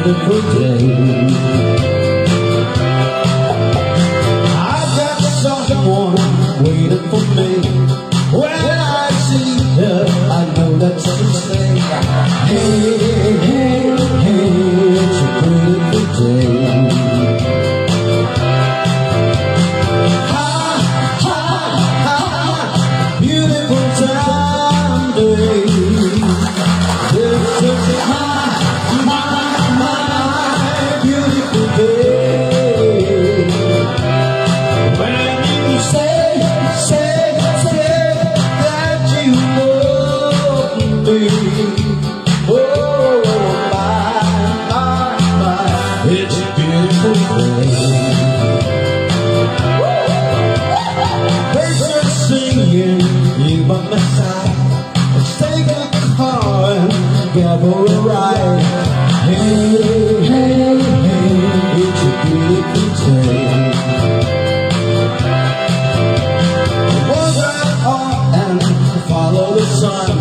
beautiful day. I've got someone waiting for me. When I see her, I know that she'll say, hey, hey, hey, it's a beautiful day. Ha, ha, ha, beautiful Sunday. This is my beautiful day. When you say that you love me, oh my, it's a beautiful day. Birds are singing in by my side. Let's take a car and go for a ride. Hey, hey, hey, it's a beautiful day. Follow the sun,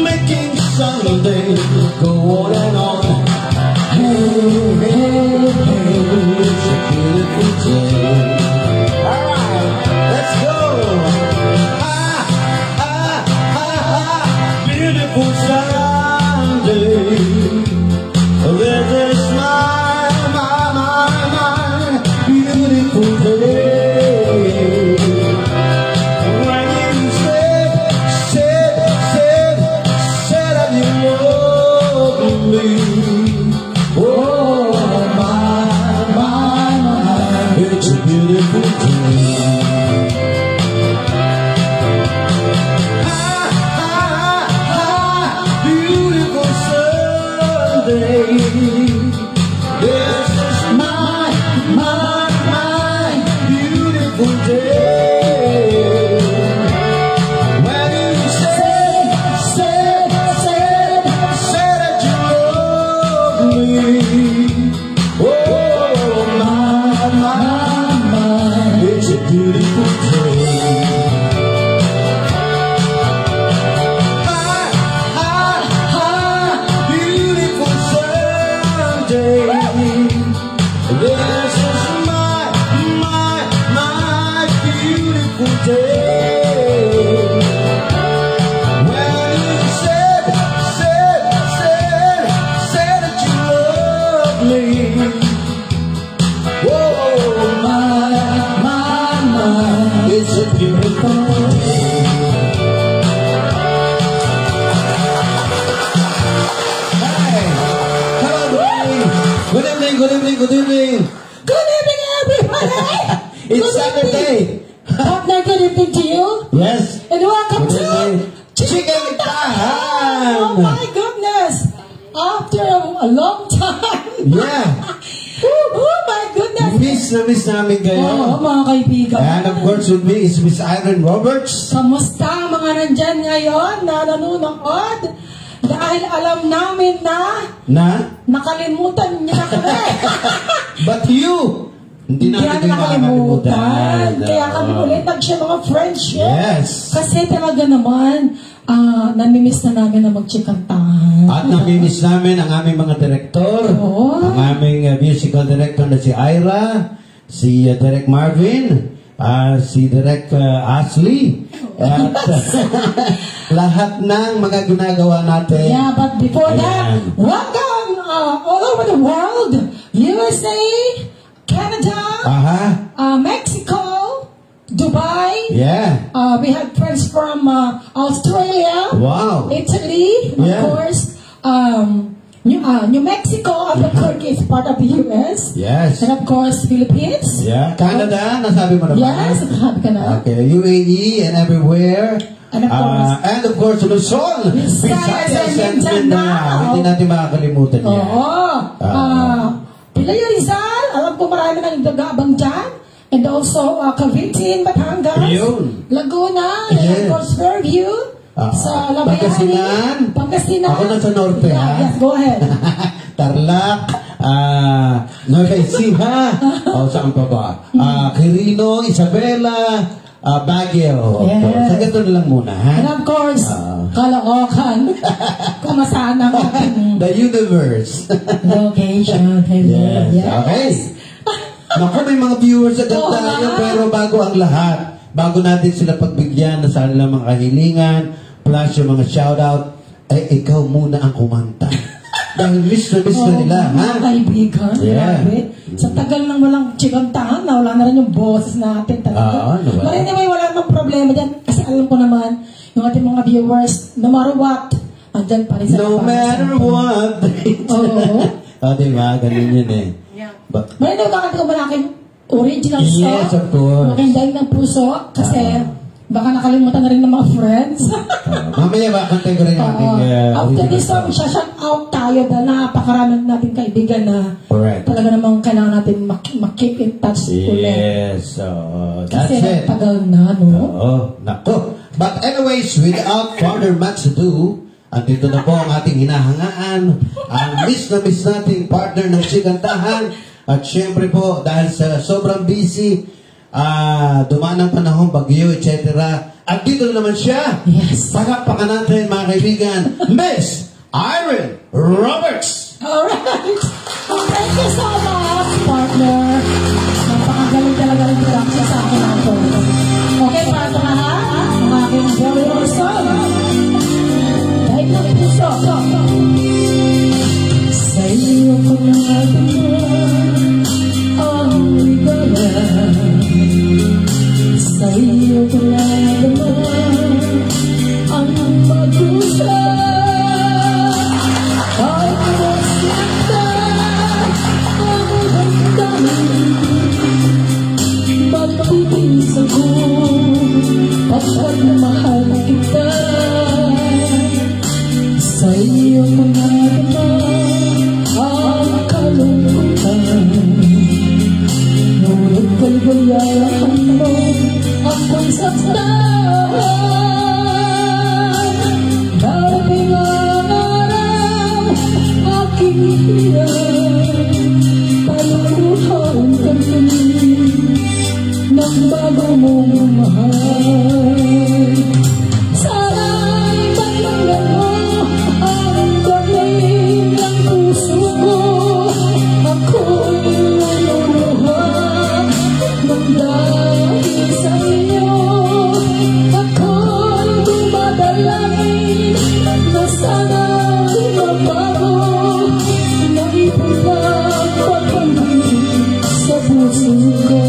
making Sunday go on and on. Hey, hey, hey, it's a beautiful day. Alright, let's go. Beautiful Sunday. This is my beautiful day. Oh my, it's a beautiful day. Beautiful Sunday. This is my beautiful day. When you say that you love me. Oh my, it's a beautiful day. Beautiful Sunday. This is my beautiful day. When you said that you love me. Oh my, it's a beautiful day. Hi, hello, good evening. Good evening, everybody. It's Saturday. Partner, good evening to you. Yes. And welcome to Chicken Time. Oh my goodness. After a long time. Yeah. Oh my goodness. Miss namin kayo. Oo, mga kaibigan. And of course with me is Miss Irene Roberts. Kamusta mga nandyan ngayon na nanonood? Dahil alam namin na nakalimutan niyo na kami. But you, hindi namin nakalimutan. Kaya kami ulit nag-share mga friendship. Yes. Kasi talaga naman, namimiss na namin na magchikantahan. At namimiss namin ang aming mga direktor. Ang aming musical director na si Ira, si Direk Marvin, si Direk Ashley, at lahat ng mga ginagawa natin. Yeah, but before that, welcome all over the world, USA, Canada, Mexico, Dubai. Yeah. We have friends from Australia, Italy, of course, New Mexico, of course, is part of the US. Yes. And of course, Philippines. Yeah. Canada, nasabi mo naman. Yes, nasabi ka na. Okay, UAE and everywhere. And of course, Luzon, Visayas, and Mindanao. Hindi natin makakalimutan yan. Pilaya Rizal, alam ko marami nang nag-aabang dyan. And also, Cavite, Batangas, Laguna, and of course, Fairview, sa Labayani, Pangasinan. Ako nasa Norte, ha? Yes, go ahead. Tarlac, Nueva Ecija, saan pa ba? Quirino, Isabela, Baguio. Yes. Sa ganito na lang muna, ha? And of course, Caloocan. Kung saan ang ating The universe. location. Yes. Yes. Okay. Naku, may mga viewers agad Oo tayo, nga. pero bago ang lahat, bago natin sila pagbigyan na sa kanilang mga kahilingan, plus yung mga shoutout, ay ikaw muna ang kumanta. Dahil miss na nila, ha? Mga kaibigan, Yeah. grabe. Sa tagal nang walang chikantahan, wala na rin yung boses natin talaga. Ano ba? But anyway, wala namang problema dyan. Kasi alam ko naman, yung ating mga viewers, no matter what, andyan pa rin sila. No matter what. Oo. Diba? Ganun yun eh. Yeah. But, May nagkakanta ko ba na aking original song? yes, of course. Makinday ng puso. Kasi baka nakalimutan na rin ng mga friends. Mamaya ba, kantay ko rin yung ating... After original this song, song. shout out tayo dahil napakaraming natin kaibigan na Correct. talaga namang kailangan natin keep in touch ulit. Yes, so that's Kasi it. tagal na, no? Oo, nako. But anyways, without further much ado, andito na po ang ating hinahangaan, ang miss nating partner ng Sikantahan. At syempre po, dahil sa sobrang busy, dumaan ang panahon, bagyo, etc. At dito na naman siya. Yes. Palakpakan natin, mga kaibigan, Miss Irene Roberts. Alright. Thank you so much, partner. Napakagaling talaga rin siya sa akin ako. Okay, para ito na ha? Ang aking very own song. Dahil na rin puso. Sa iyo ko na ang ligaya. Sa iyo ko na ang mag-usap. Ay, masita ang damdamin. Magpipis ako pagkat mahal kita. Sa iyo ko na ang kalungkutan. Ngunit kaligayahan mo ako'y saktan. Darating ang araw, aking hirap, paluluhan kami ng bago mong mahal. Sana'y matanggan mo ang galing ng puso ko. Ako'y luluha ng dahil sa iyo. Ako'y dumadalangin na sana'y mabago. Naipulang pag-ibig sa puso ko.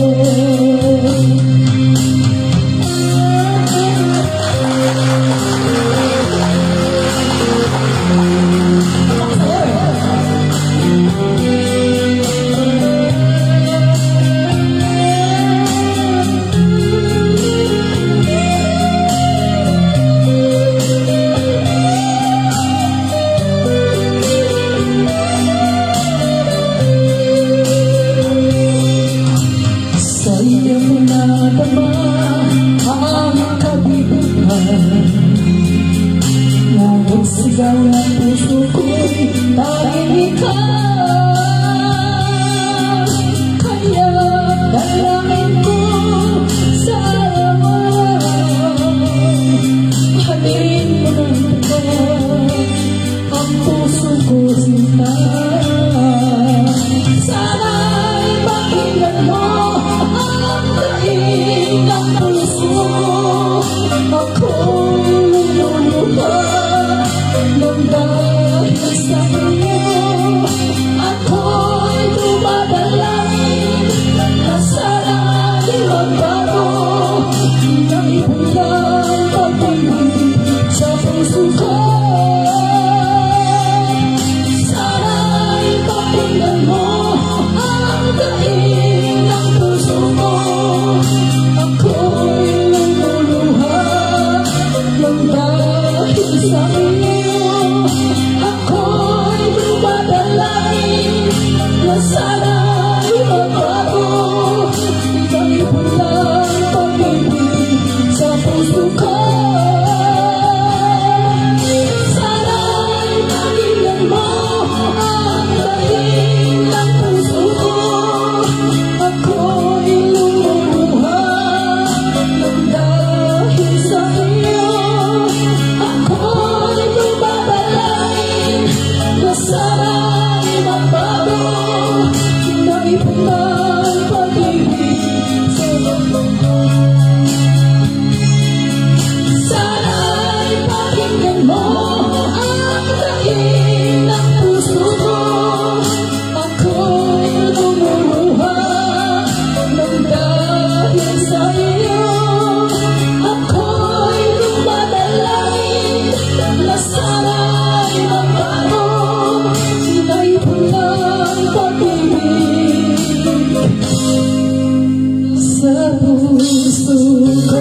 Sa iyo ko nadama ang kabibuhan. Ngunit sigaw ng puso ko'y tahimik ka. Kaya dalangin ko sa arawan. Halin mo ng ang puso ko sinta. Sana'y pakinggan mo ang daing ng puso. Ako'y luluha ng dahil sa iyo. Ako'y dumadalangin na sana'y magbago. Naipulang pag-ibig sa puso ko. Sana'y pakinggan mo ang daing ng puso ko. Ako'y lumuluha ng dahil sa iyo. Ako'y dumadalangin na sana'y magbago. Naipulang pag-ibig sa puso ko. Sana'y pakinggan mo ang daing ng puso ko. Ako'y lumuluha ng mo ang dahilan ng puso ko. Ako'y lumuluha ng dahil sa iyo. Ako'y lumadalangin na sana'y magbago na ipulang pag-ibig sa puso ko.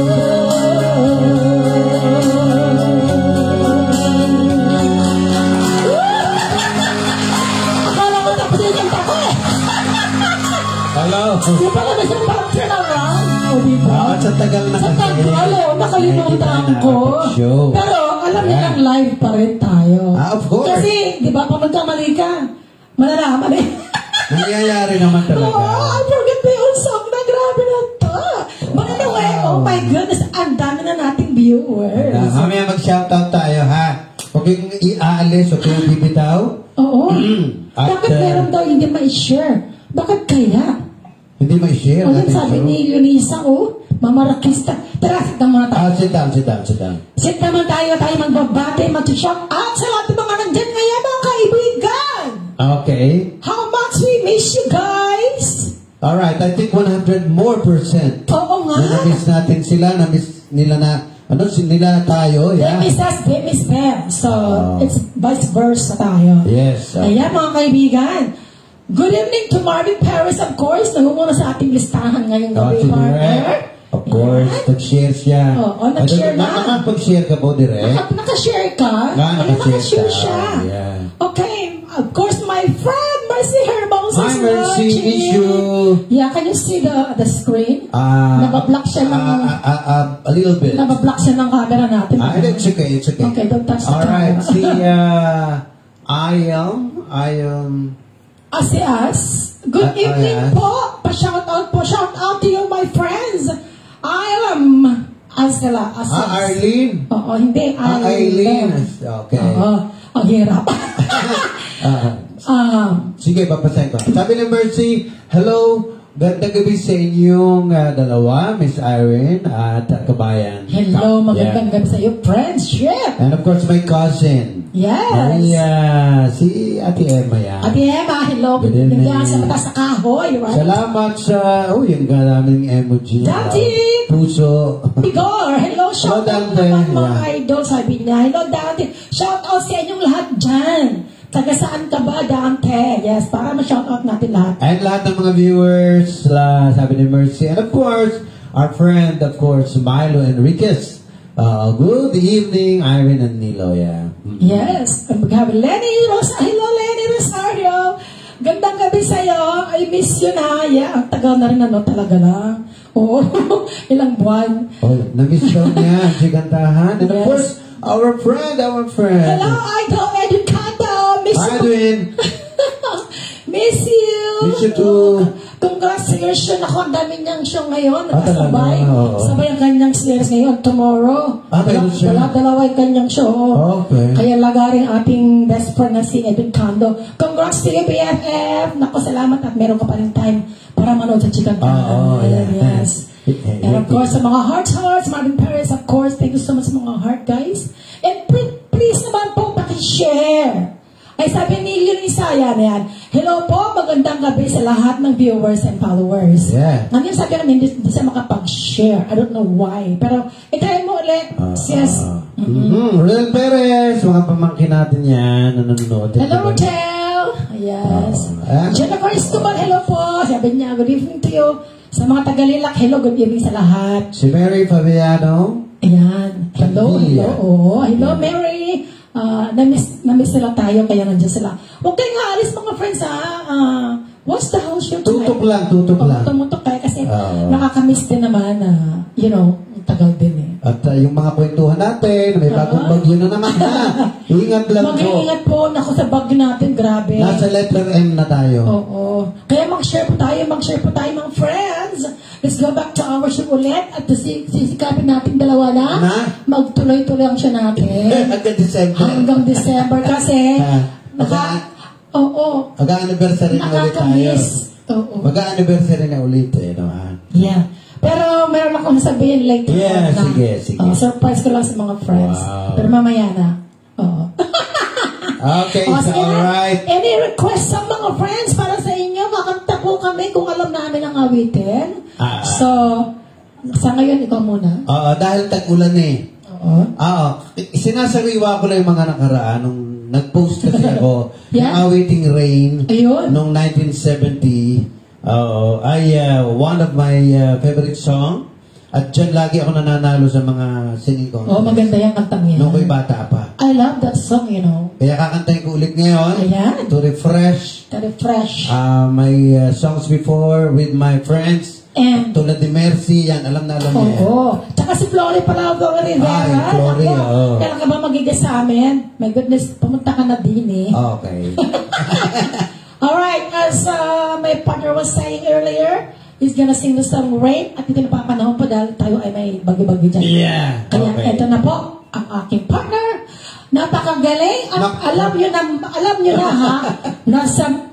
Akala ko tapos yung kanta ko eh. Hello. Di ba kami sa parang turnaround? O diba? Sa tagal na Sa kasi. tagal, nakalimutan ko. Show. Pero alam niyo lang, live pa rin tayo. Of course. Kasi, di ba, pag magkamali ka, malalaman eh. Nangyayari naman talaga. I forget the old song na grabe na to. But anyway, oh my goodness, ang dami na nating viewers. Mamaya mag-shoutout tayo, ha? Huwag yung iaalis o kung bibitaw. Oo. At, Bakit meron daw hindi ma-share? Bakit kaya? Hindi may share. O yun sabi ni Yunisa, mamarakista. Tara, sit down muna tayo. Sit down, sit down, sit down. Sit naman tayo magbabate, mag-shout out sa lahat ng mga nandyan ngayon, mga kaibigan. Okay. How much we miss you guys. Alright, I think 100% more. Oo nga. Na-miss natin sila, na-miss nila nila tayo, They yeah. miss us, they miss them. So, it's vice versa tayo. Yes. Ayan mga kaibigan. Good evening to Marvin Paris, of course. Nangunguna sa ating listahan ngayong gabi, partner. Of course, nag-share siya. Nag-share na. Nakapag-share ka po, direct? Naka-share ka? Nakashare siya. Yeah. Okay, of course, my friend, Mercy Herbal. Hi, Mercy, miss you. Yeah, can you see the screen? Nabablock siya ng... A little bit. Nabablock siya ng camera natin. It's okay, it's okay. Okay, don't touch the Alright, camera. see, I am... As. Good evening po. Pa-shout out po. Shout out to you, my friends. I am Asela. Arlene? Oo, hindi. Arlene. Okay. Oo. Ang hirap. Sige, papasahin ko. Sabi ni Mercy, hello, gandang gabi sa inyong dalawa, Miss Irene at kabayan. Hello, magandang gabi sa iyo, friendship. And of course, my cousin. Yes. Si Ate Emma yan. Ate Emma, hello. Good evening. Nandiyan sa mata sa kahoy, right? Salamat sa, yung daming emoji. Dante! Puso. Igor, hello, shout out Dante. naman mga idol, sabi niya. Hello, Dante. Shout out sa inyong lahat dyan. Taga saan ka ba, Dante? Yes, para ma-shout out natin lahat. And lahat ng mga viewers, sabi ni Mercy. And of course, our friend, of course, Milo Enriquez. Good evening, Irene and Nilo, yeah. Yes, and we have Lenny Hello, Lenny Rosario. Gandang gabi sa'yo. I miss you na. Yeah, ang tagal na rin talaga lang. Oo, ilang buwan. Na-miss daw niya, si Kantahan. And of course, our friend. Hello, Idol Educando. Miss you. Edwin. Miss you. Miss you too. Congrats sa your show. Naku, ang dami niyang show ngayon. Talaga? Sabay ang kanyang series ngayon. Tomorrow. Meron siya. Dalawa yung kanyang show. Okay. Kaya lagaring ating best friend na si Edwin Cando. Congrats to you, BFF. Naku, salamat at meron ka pa rin time para manood sa Chicken Town. Yes. And of course, sa mga hearts, Marvin Paris, of course, thank you so much sa mga heart, guys. And please naman po, paki-share. Ay sabi ni Yunisa, yan. Hello po, magandang gabi sa lahat ng viewers and followers. Yeah. Ngayon sabi namin, hindi siya makapag-share. I don't know why. Pero, itry mo ulit. Yes. Real Perez, mga pamangkin natin yan, nanonood. Hello, Rochelle. Yes. Jennifer Escobar, hello po. Sabi niya, good evening to you. Sa mga tagalilak, hello, good evening sa lahat. Si Mary Fabiano. Ayan. Hello. Hello, Mary. Na-miss sila tayo, kaya nandiyan sila. Huwag kayong aalis mga friends, ha? What's the house show tonight? Tutok lang. Tumutok kayo kasi nakakamiss din naman na, tagal din eh. At yung mga kwentuhan natin, may bagong bagyo na naman ha. Ingat lang po. Mag-iingat po. Naku, sa bagyo natin, grabe. Nasa letter M na tayo. Oo. Kaya mag-share po tayo mga friends. Let's go back to our show ulit at sisikapin natin dalawa na. Magtuloy-tuloy ang show natin. Hanggang December kasi mag-anniversary na ulit tayo. Mag-anniversary na ulit Yeah. Pero meron akong sabihin later. Yeah, sige. Surprise ko lang sa mga friends. Wow. Pero mamaya na. Okay, O, so sige na. alright. Any request sa mga friends para sa inyo? Kakanta po kami kung alam namin ang awitin. So, sa ngayon, ikaw muna. Oo, dahil tag-ulan eh. Oo. Oo, sinasariwa ko lang yung mga nakaraan nung nag-post kasi ako Yeah. ng Awaiting Rain Ayun. noong 1970. One of my favorite song. At dyan lagi ako nananalo sa mga singing contest. Oh, maganda yung kantang yan. Nung ko'y bata pa. I love that song, you know. Kaya kakantahin ko ulit ngayon Ayan. to refresh Very fresh. my songs before with my friends. And, Tulad ni Mercy, yan, alam na alam niya. yan. oo. Tsaka si Flory Palago Rivera. Ay, Flory, Ako, oo. kailan ka ba magigas sa amin? My goodness, pumunta ka na din eh. Okay. Alright, as my partner was saying earlier, he's gonna sing the song Rain at hindi na papanahon pa dahil tayo ay may bagyo-bagyo dyan. Yeah. Kaya Okay. ito na po ang aking partner. Napakagaling at alam nyo na ha, nasa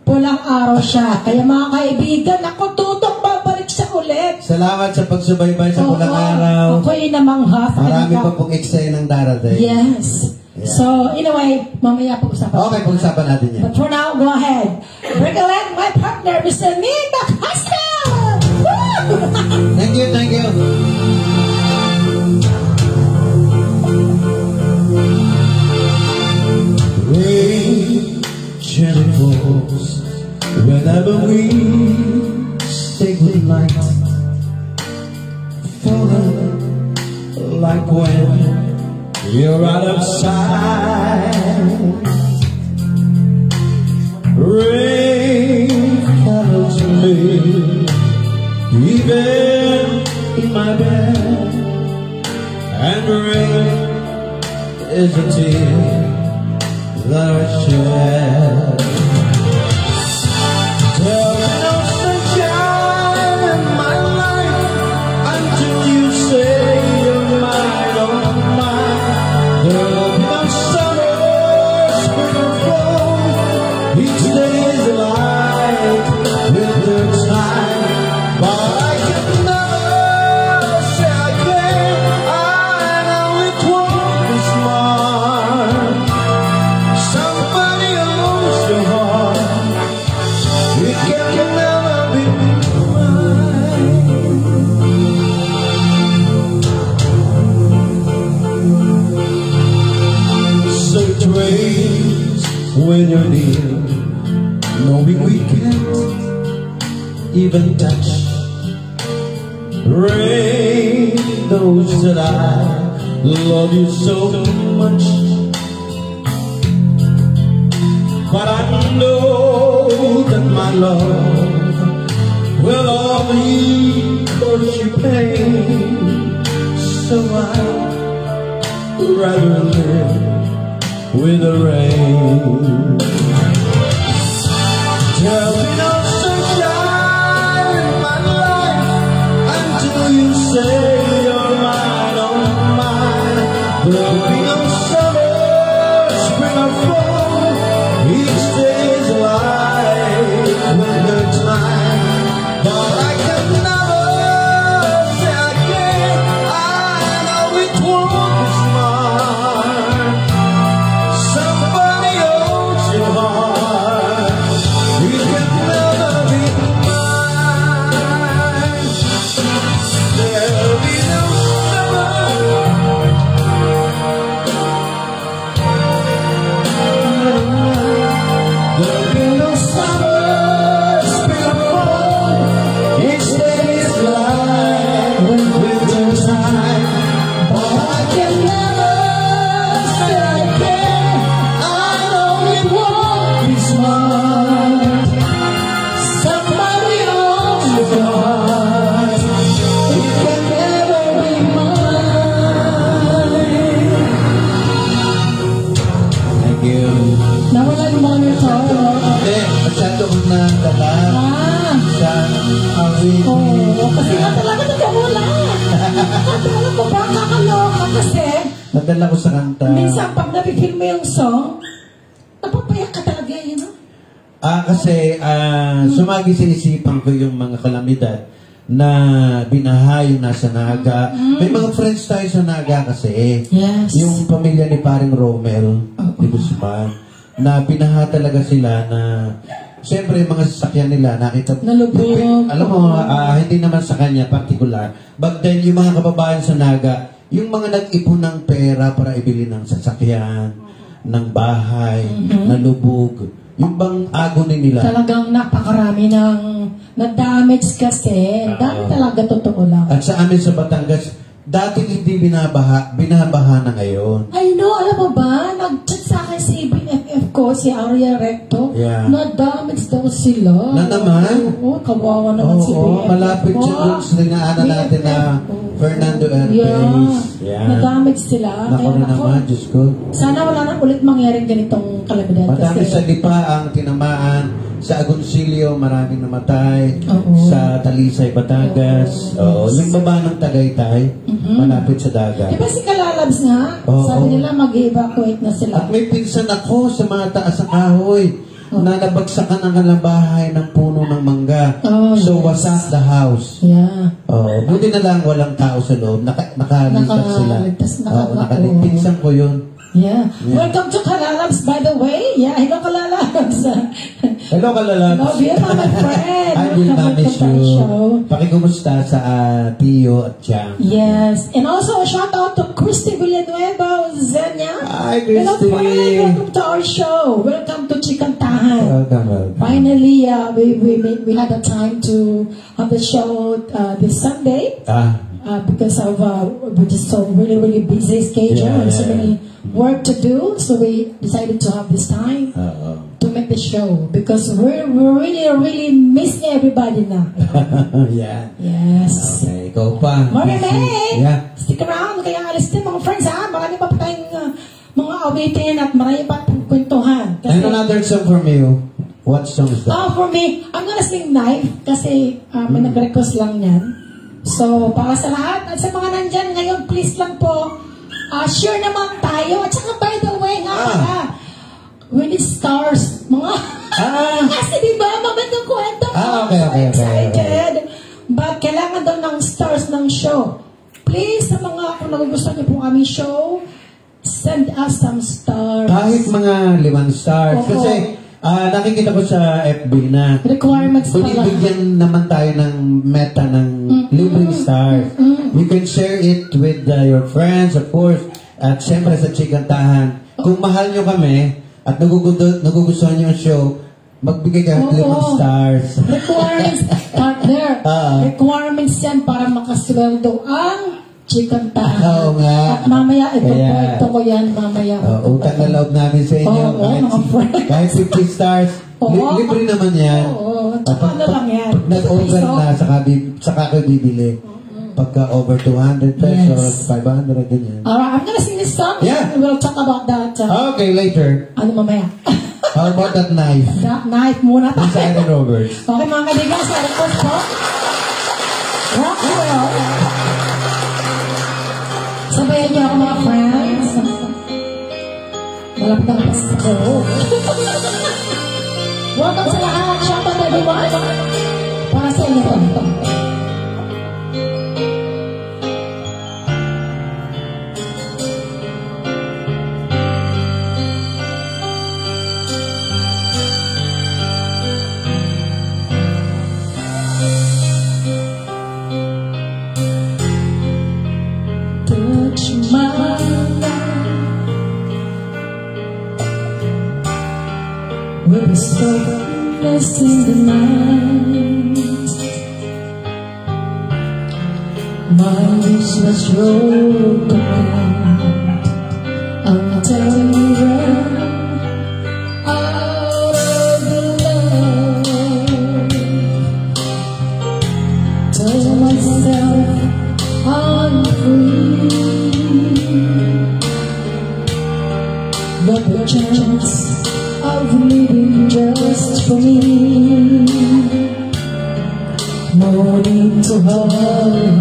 pulang araw siya. Kaya mga kaibigan, ako tutok babalik siya ulit. Salamat sa pagsubaybay sa pulang araw. Ako'y namangha sa Marami kanila. pa pong eksena ng darating. Yes. Yeah. So, anyway, mamaya pag-usapan. Okay, pag-usapan natin yan. But for now, go ahead. Bring along my partner, Mr. Nina Castro! Woo! Thank you, thank you. Rain gently falls whenever we say goodnight. Falling like when you're out of sight. Rain follows me even in my bed, and rain is a tear that I shed. Tell me no sunshine in my life until you say you're mine, oh mine. There'll be no summer, spring or fall. Each day is like winter time, but I can never say again. I know it won't be smart. Somebody owns your heart. It can never be mine. So it rains when you're near, knowing we can't even touch. Rain knows that I love you so much. But I know that my love will only cause you pain. So I'd rather live with the rain. Tell me no sunshine in my life until you say you're mine, oh mine. There'll be no summer, spring or fall. Each day is like winter time, but I can never say again. I know it won't be smart. Somebody owns your heart. It can never be mine. There'll be no There'll be no summer, spring or fall. Each day is like winter time, but I can never say again. I know it won't be smart. Somebody owns your heart. It can never be mine. Thank you. Nawala yung monitor. Masyado ko na dala sa awit. Oo, kasi nga talaga nagkawala. Akala ko ba kakaloka kasi Nadala ko sa kanta. minsan pag napipil mo yung song, napapayak ka talaga, you know? Kasi sumagi sinisipan ko yung mga kalamidad na binaha yung nasa Naga. May mga friends tayo sa Naga kasi. Yes. Yung pamilya ni paring Romel di Guzman, na binaha talaga sila na siyempre yung mga sasakyan nila nakita. Nalubog. Alam mo, hindi naman sa kanya particular. But then yung mga kababayan sa Naga, yung mga nag-ipon ng pera para ibili ng sasakyan, ng bahay, nalubog. Yung bang agony nila. Talagang napakarami ng na-damage kasi. Dami talaga, totoo lang. At sa amin sa Batangas, dati hindi binabaha na ngayon. I know, alam mo ba, nag-chat sa akin si BFF ko, si Aria Recto, Yeah. na-damage daw sila. Na naman? Oo, kawawa naman si BFF malapit ko. siya dun sa dinaanan natin na Fernando Erpes. Yeah. Na-damage sila. Nako Kaya na naman, Diyos ko. sana wala na ulit mangyaring ganitong kalamidad. Madami Kasi sa Lipa ang tinamaan. Sa Agoncillo, maraming namatay. Oo. Sa Talisay, Batangas. Oo. Yung baba ng Tagaytay, malapit sa dagat. di ba si Kalalabs nga? Oo. Sabi nila mag-evacuate na sila. At may pinsan ako sa mga taas ng kahoy na nabagsakan ang kanilang bahay ng puno ng mangga. Oh, So, yes. wasak the house. Yeah. Oh, buti na lang walang tao sa loob. Nakaligtas sila. Nakaligtas, Oo, pinsan ko yun. Yeah. Welcome to Kalalabs, by the way. Yeah, hello Kalalabs. Hello, Kalalabs. Love you, my friend. I will Welcome manage to the you. show. Pakikumusta sa Tio at Chang. Yes. And also, a shout out to Christy Villanueva, Zenya. Hi, Hello, Christy. friend. Welcome to our show. Welcome to Chikantahan. Welcome. Finally, we had a time to have the show this Sunday. Because of we're just so really busy schedule and so many work to do, so we decided to have this time to make the show because we're really missing everybody now. Yeah. Yes. Okay, ikaw pa. Morning! Yeah. Stick around, kaya alis din mga friends ha. Marami pa tayong mga awitin at marami pa tayong kwentuhan. And another song from you. What song is that? For me, I'm gonna sing Knife kasi may nag-request lang yan. So, para sa lahat at sa mga nandyan ngayon, please lang po, share naman tayo. At saka, by the way, we need stars. Mga, kasi diba, magandang kwento. Okay. Excited. But kailangan daw ng stars ng show. Please, sa mga, kung nagugustuhan niyo po aming show, send us some stars. Kahit mga 5 stars. Oo. Kasi, nakikita ko sa FB na Requirements pala. binibigyan naman tayo ng meta ng libreng stars. You can share it with your friends, of course, at siyempre sa Chikantahan. Kung mahal nyo kami at nagugustuhan nyo yung show, magbigay ka ng 5 stars. Requirements, partner. Requirements yan para makasweldo ang Chikantahan. Oo nga. At mamaya, ito ko yan mamaya. Utang na loob namin sa inyo. Oo, mga friends. Kahit 50 stars, Oo. libre naman yan. Oo, tsaka ano lang yan. Pag nag-over na, saka kayo bibili. Pagka over 200 pesos, 500, ganyan. Alright, I'm gonna sing this song. Yeah. And we'll talk about that. Okay, later. Ano mamaya? How about that knife? That night muna Sa tayo. Aaron Roberts. Okay mga kaibigan, sa request po. Rock and roll. Sabayan niyo ako mga friends. Malapit na pas ako. Welcome sa lahat. Shout out everyone. Para sa inyo po. Touch my life with a softness in the night. My wish was your command until you ran out of the love. Told myself I'm free, but the chance of living just for me. No need to hide,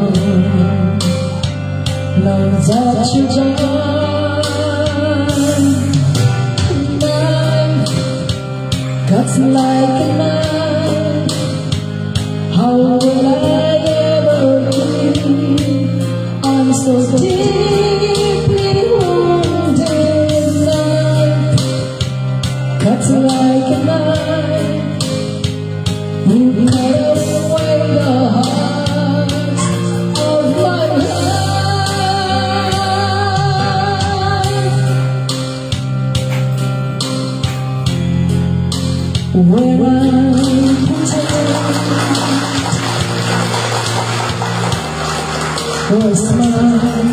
love that you done. Knife cuts like a knife. How will I where I pretend or a smile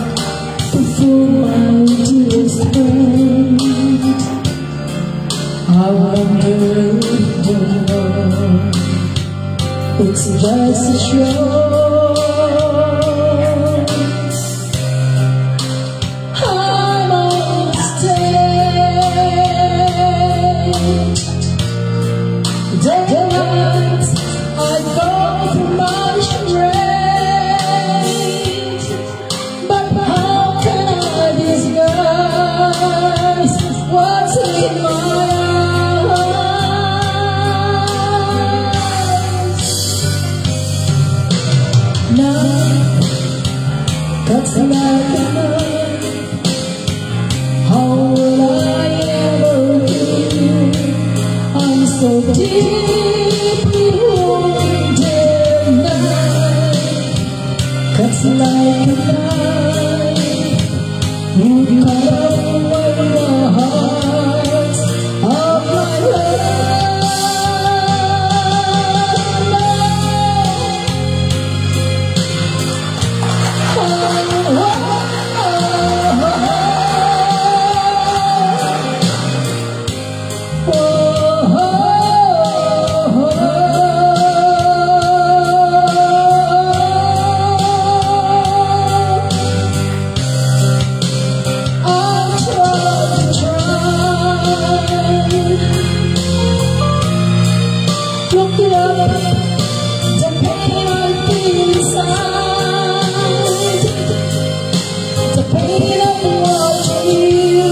to fool my dearest friend. I wonder if you know it's just a show. I'm on stage. Day nights I go through my charades, but how can I disguise what's in my eyes? Night cuts like a knife. How will I ever heal? I'm so deeply wounded now. Cuts like a knife. You cut away the hearts of my love. Look it up, the pain I feel inside, the pain of watching you.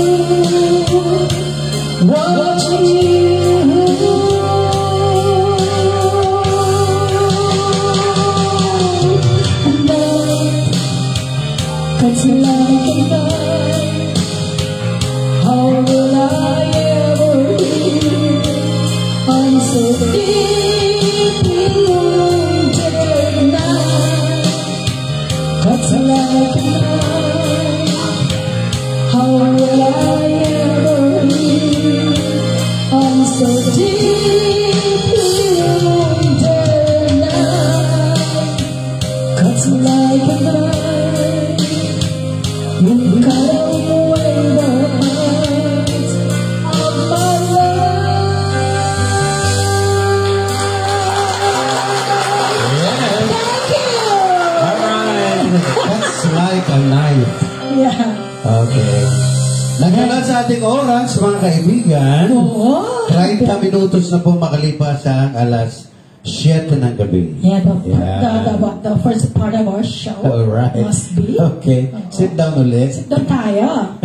And night cuts like a knife. How will I ever heal? I'm so deeply wounded now. Cuts like a knife. How will I ever heal? I'm so deeply wounded now. Cuts like a knife. You cut away the heart of my That's like a knife. Yeah. Okay. Nagkalat sa ating oras, mga kaibigan. Oo. 30 minutos na po makalipas ang alas 7 ng gabi. Yeah, the first part of our show Alright. must be. Okay. Sit down ulit. Sit down tayo.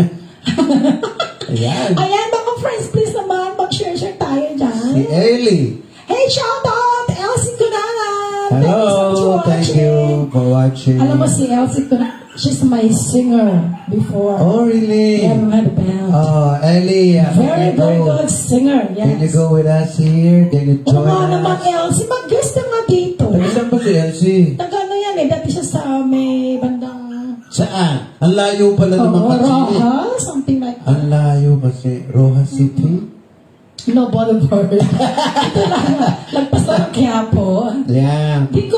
Ayan. Ayan, mga friends, please naman, mag-share tayo dyan. Si Ellie. Hey, shout out, Elsie Cunanan. Hello. Thank you for watching. Alam mo si Elsie Cunanan, she's my singer before. Oh, really? Yeah, we had a band. Oh, Ellie. Very, very good singer, yes. Can you go with us here? Can you Oo join nga naman, us? Elsie, mag-guest ka nga dito. Taga-saan ba si Elsie? Taga-ano yan eh, dati siya sa may bandang... Saan? Ang layo pala naman kasi. Roja, something like that. Ang layo kasi. Roja City? No, Boulevard. Ito lang, lagpas lang ang Quiapo. Yeah. Di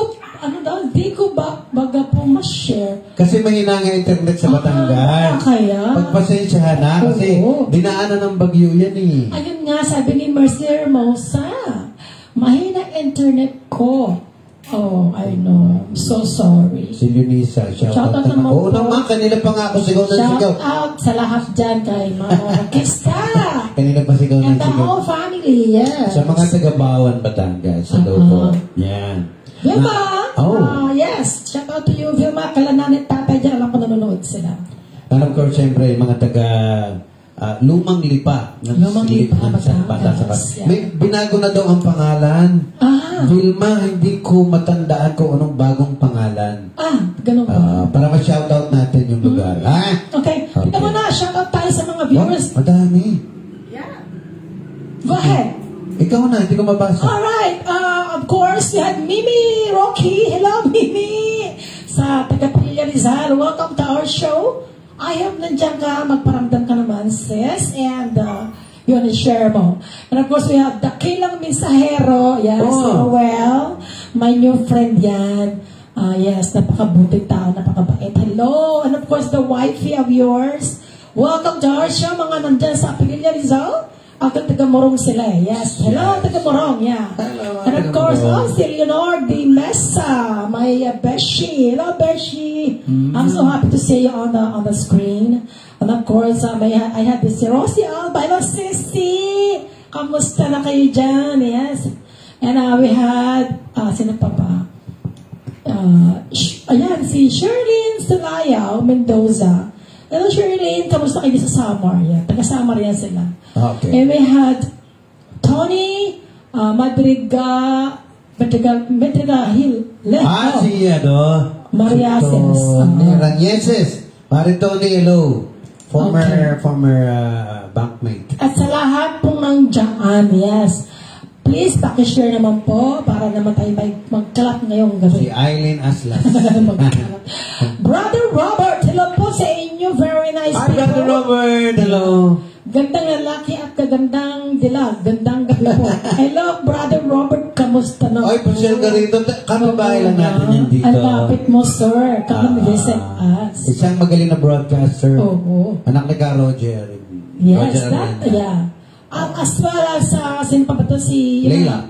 ko baga po ma-share. Kasi mahina nga internet sa Batangas. Kaya? Pagpasensyahan na kasi Oo. dinaanan ng bagyo yan eh. Ayun nga, sabi ni Mercy Hermosa, mahina internet ko. Oh, I know. I'm so sorry. Si Lunisa, shout Shout out out naman Oo po. naman, kanina pa nga ako sigaw ng Shout sigaw. out sa lahat dyan kay mga orkesta. Kanina pa sigaw ng And the sigaw. whole family, yes. Sa mga taga-Bawan, Batangas. Hello po. Yan. Vilma! Oh. Yes. Shout out to you, Vilma. Kalananit tatay dyan. Alam ko nanonood sila. And of course, siyempre, mga taga Lumang Lipa. Lumang Lipa, Batangas. yeah. May binago na daw ang pangalan. Vilma, hindi ko matandaan kung anong bagong pangalan. Ganun ba? Para ma-shoutout natin yung lugar. Okay. Ito mo na. Shout out tayo sa mga viewers. Madami. Yeah. Go ahead. Ikaw na, hindi ko mabasa. Alright. Of course, we had Mimi Rocky. Hello, Mimi. Sa taga-Pilya Rizal. Welcome to our show. I hope nandiyan ka. Magparamdam ka naman, sis. And yun, i-share mo. And of course, we have the Kilang Mensahero. Yes, well, my new friend yan. Yes, napakabuting tao, napakabait. Hello, and of course, the wifey of yours. Welcome to our show, mga nandyan sa Pagilya Rizal. Ako taga-Morong sila eh. Yes. Hello, taga-Morong. Yeah. Hello, and of course, si Leonor Di Mesa, my Beshi. Hello, Beshi. I'm so happy to see you on the screen. And of course, I had this Rosie Alba. Hello, Sissy. Kamusta na kayo dyan? Yes. And we had, sino pa ba? Ayan, si Sherlyn Sulayaw, Mendoza. Hello, Sherlyn. Kamusta kayo sa Samar? Yeah. Taga-Samar yan sila. Okay. And we had Tony Madriga Hill. Si Mariases. Ranyeses. Maritoni, hello. Former bankmate. At sa lahat pong nandiyan, yes. Please, pakishare naman po para naman tayo mag-clap ngayong gabi. Si Eileen Aslas. Brother Robert, hello po sa inyo. Very nice Hi, Brother Robert. Hello. Gandang lalaki at kagandang dilag. Gandang gabi po. Hello, Brother Robert. Kamusta na? Oy, pasyal ka rito. Kababae lang natin yan dito. Ang lapit mo, sir. Come visit us. Isang magaling na broadcaster. Oo. Anak ni Ka Roger. Yes, yeah. As well as, sino pa ba ito? Si... Layla.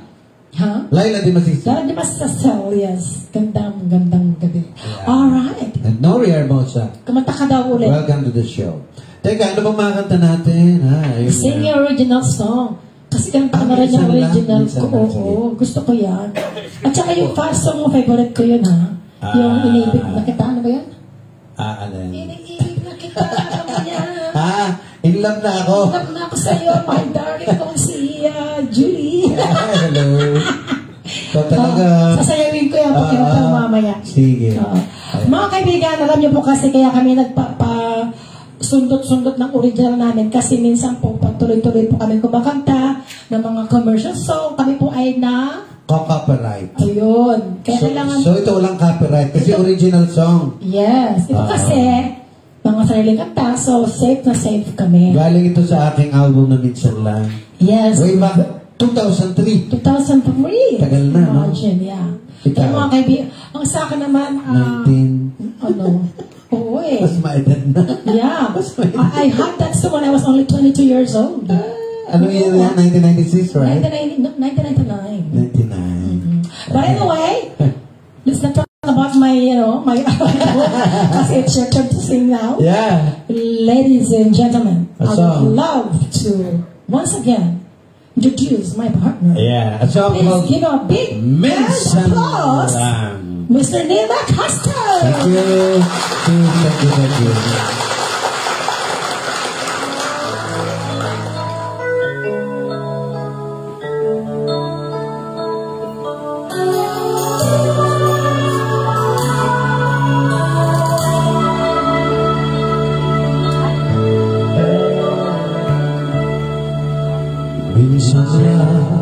Ha? Layla Di Masisi. Layla Di Masasel, yes. Gandang gabi. Yeah. Alright. And Nori Hermosa. Kumanta ka daw ulit. Welcome to the show. Teka, ano bang mga kanta natin? Sing your original song. Kasi kanta na rin yung original ko. Oo, gusto ko yan. At saka yung fast song mo, favorite ko yun, ha? Yung inibig na kita. Ano ba yan? Alin? Inibig na kita. Ano ba yan? In love na ako. In love na ako sa'yo, my darling kong si Julie. Hello. So talaga... Sasayawin ko yung pakita mamaya. Sige. Mga kaibigan, alam niyo po kasi kaya kami sundot-sundot ng original namin kasi minsan po patuloy-tuloy po kami kumakanta ng mga commercial song. Kami po ay na... copyright. Ayun. Kaya kailangan... So ito walang copyright kasi original song. Yes. Ito kasi mga sariling kanta, so safe na safe kami. Galing ito sa aking album na Minsan Lang. Yes. Way back 2003. 2003. Tagal na, no? Imagine, yeah. Ikaw? Kaya mga kaibigan, ang sa akin naman, 19. Oo eh. Mas maedad na. Yeah. I had that song when I was only 22 years old. Ano year yan? 1996, right? 1999. 99. But anyway, let's not talk about my kasi it's your turn to sing now. Yeah. Ladies and gentlemen, I would song. love to once again introduce my partner. Yeah. A song Please called give a big Minsan applause, Lang. Mr. Nila Castro. Thank you. Thank you. Minsan lang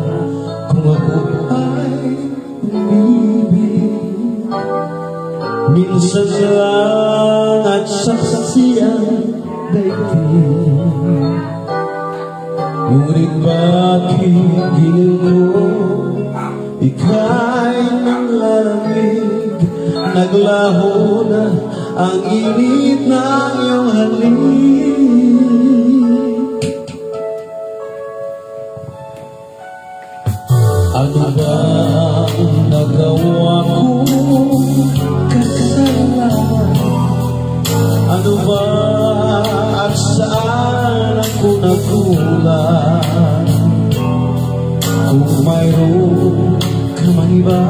kung ako ay umibig, minsan lang at saksi ang daigdig. Ngunit bakit gilid mo, ika'y nanglalamig, naglaho na ang init ng iyong halik. Ano ba ang nagawa kong kasalanan? Ano ba at saan ako nagkulang? Kung mayroon ka man iba,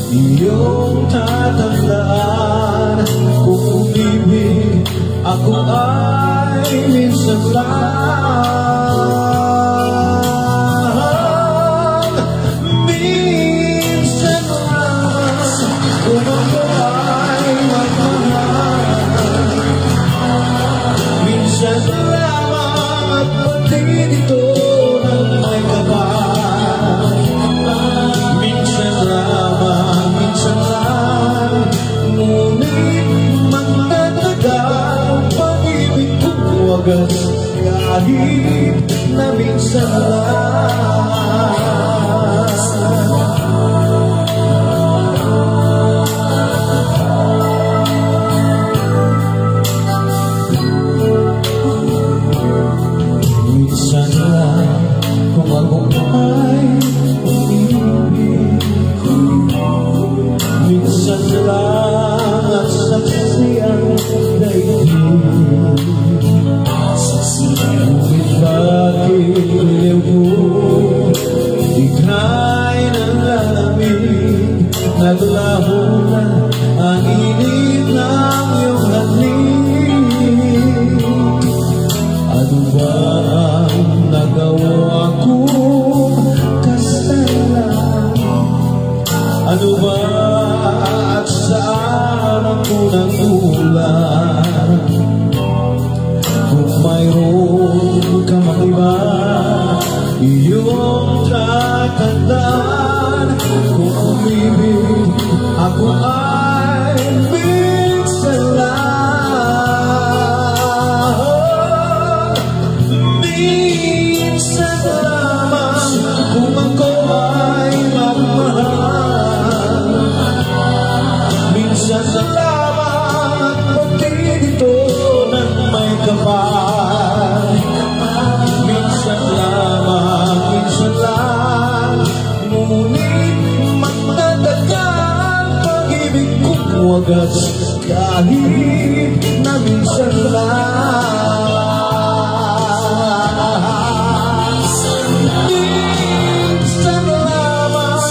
iyong tatandaan. Kung umibig ako ay minsan lang. Minsan lamang at pati dito ng may kapal. Minsan lamang, minsan lang, ngunit magtatagal ang pag-ibig kong wagas. kahit na minsan lang. Minsan lang kung ako ay umibig, minsan lang at saksi ang daigdig. Ngunit bakit liyog ika'y nalalamig, naglaho na ang init ng iyong halik. Ano ba ang nagawa ko kasalanan? Ano ba at saan ang unang ulan? Kung mayroon ka mang iba, iyong tatandaan. Kung umibig ako ay minsan lang, minsan lamang. Kung ako ay magmahal, minsan lamang at pagdito ng may kapal. Minsan lamang, minsan lang, ngunit magtatagal pag-ibig kong wagas kahit na minsan lang. Minsan lamang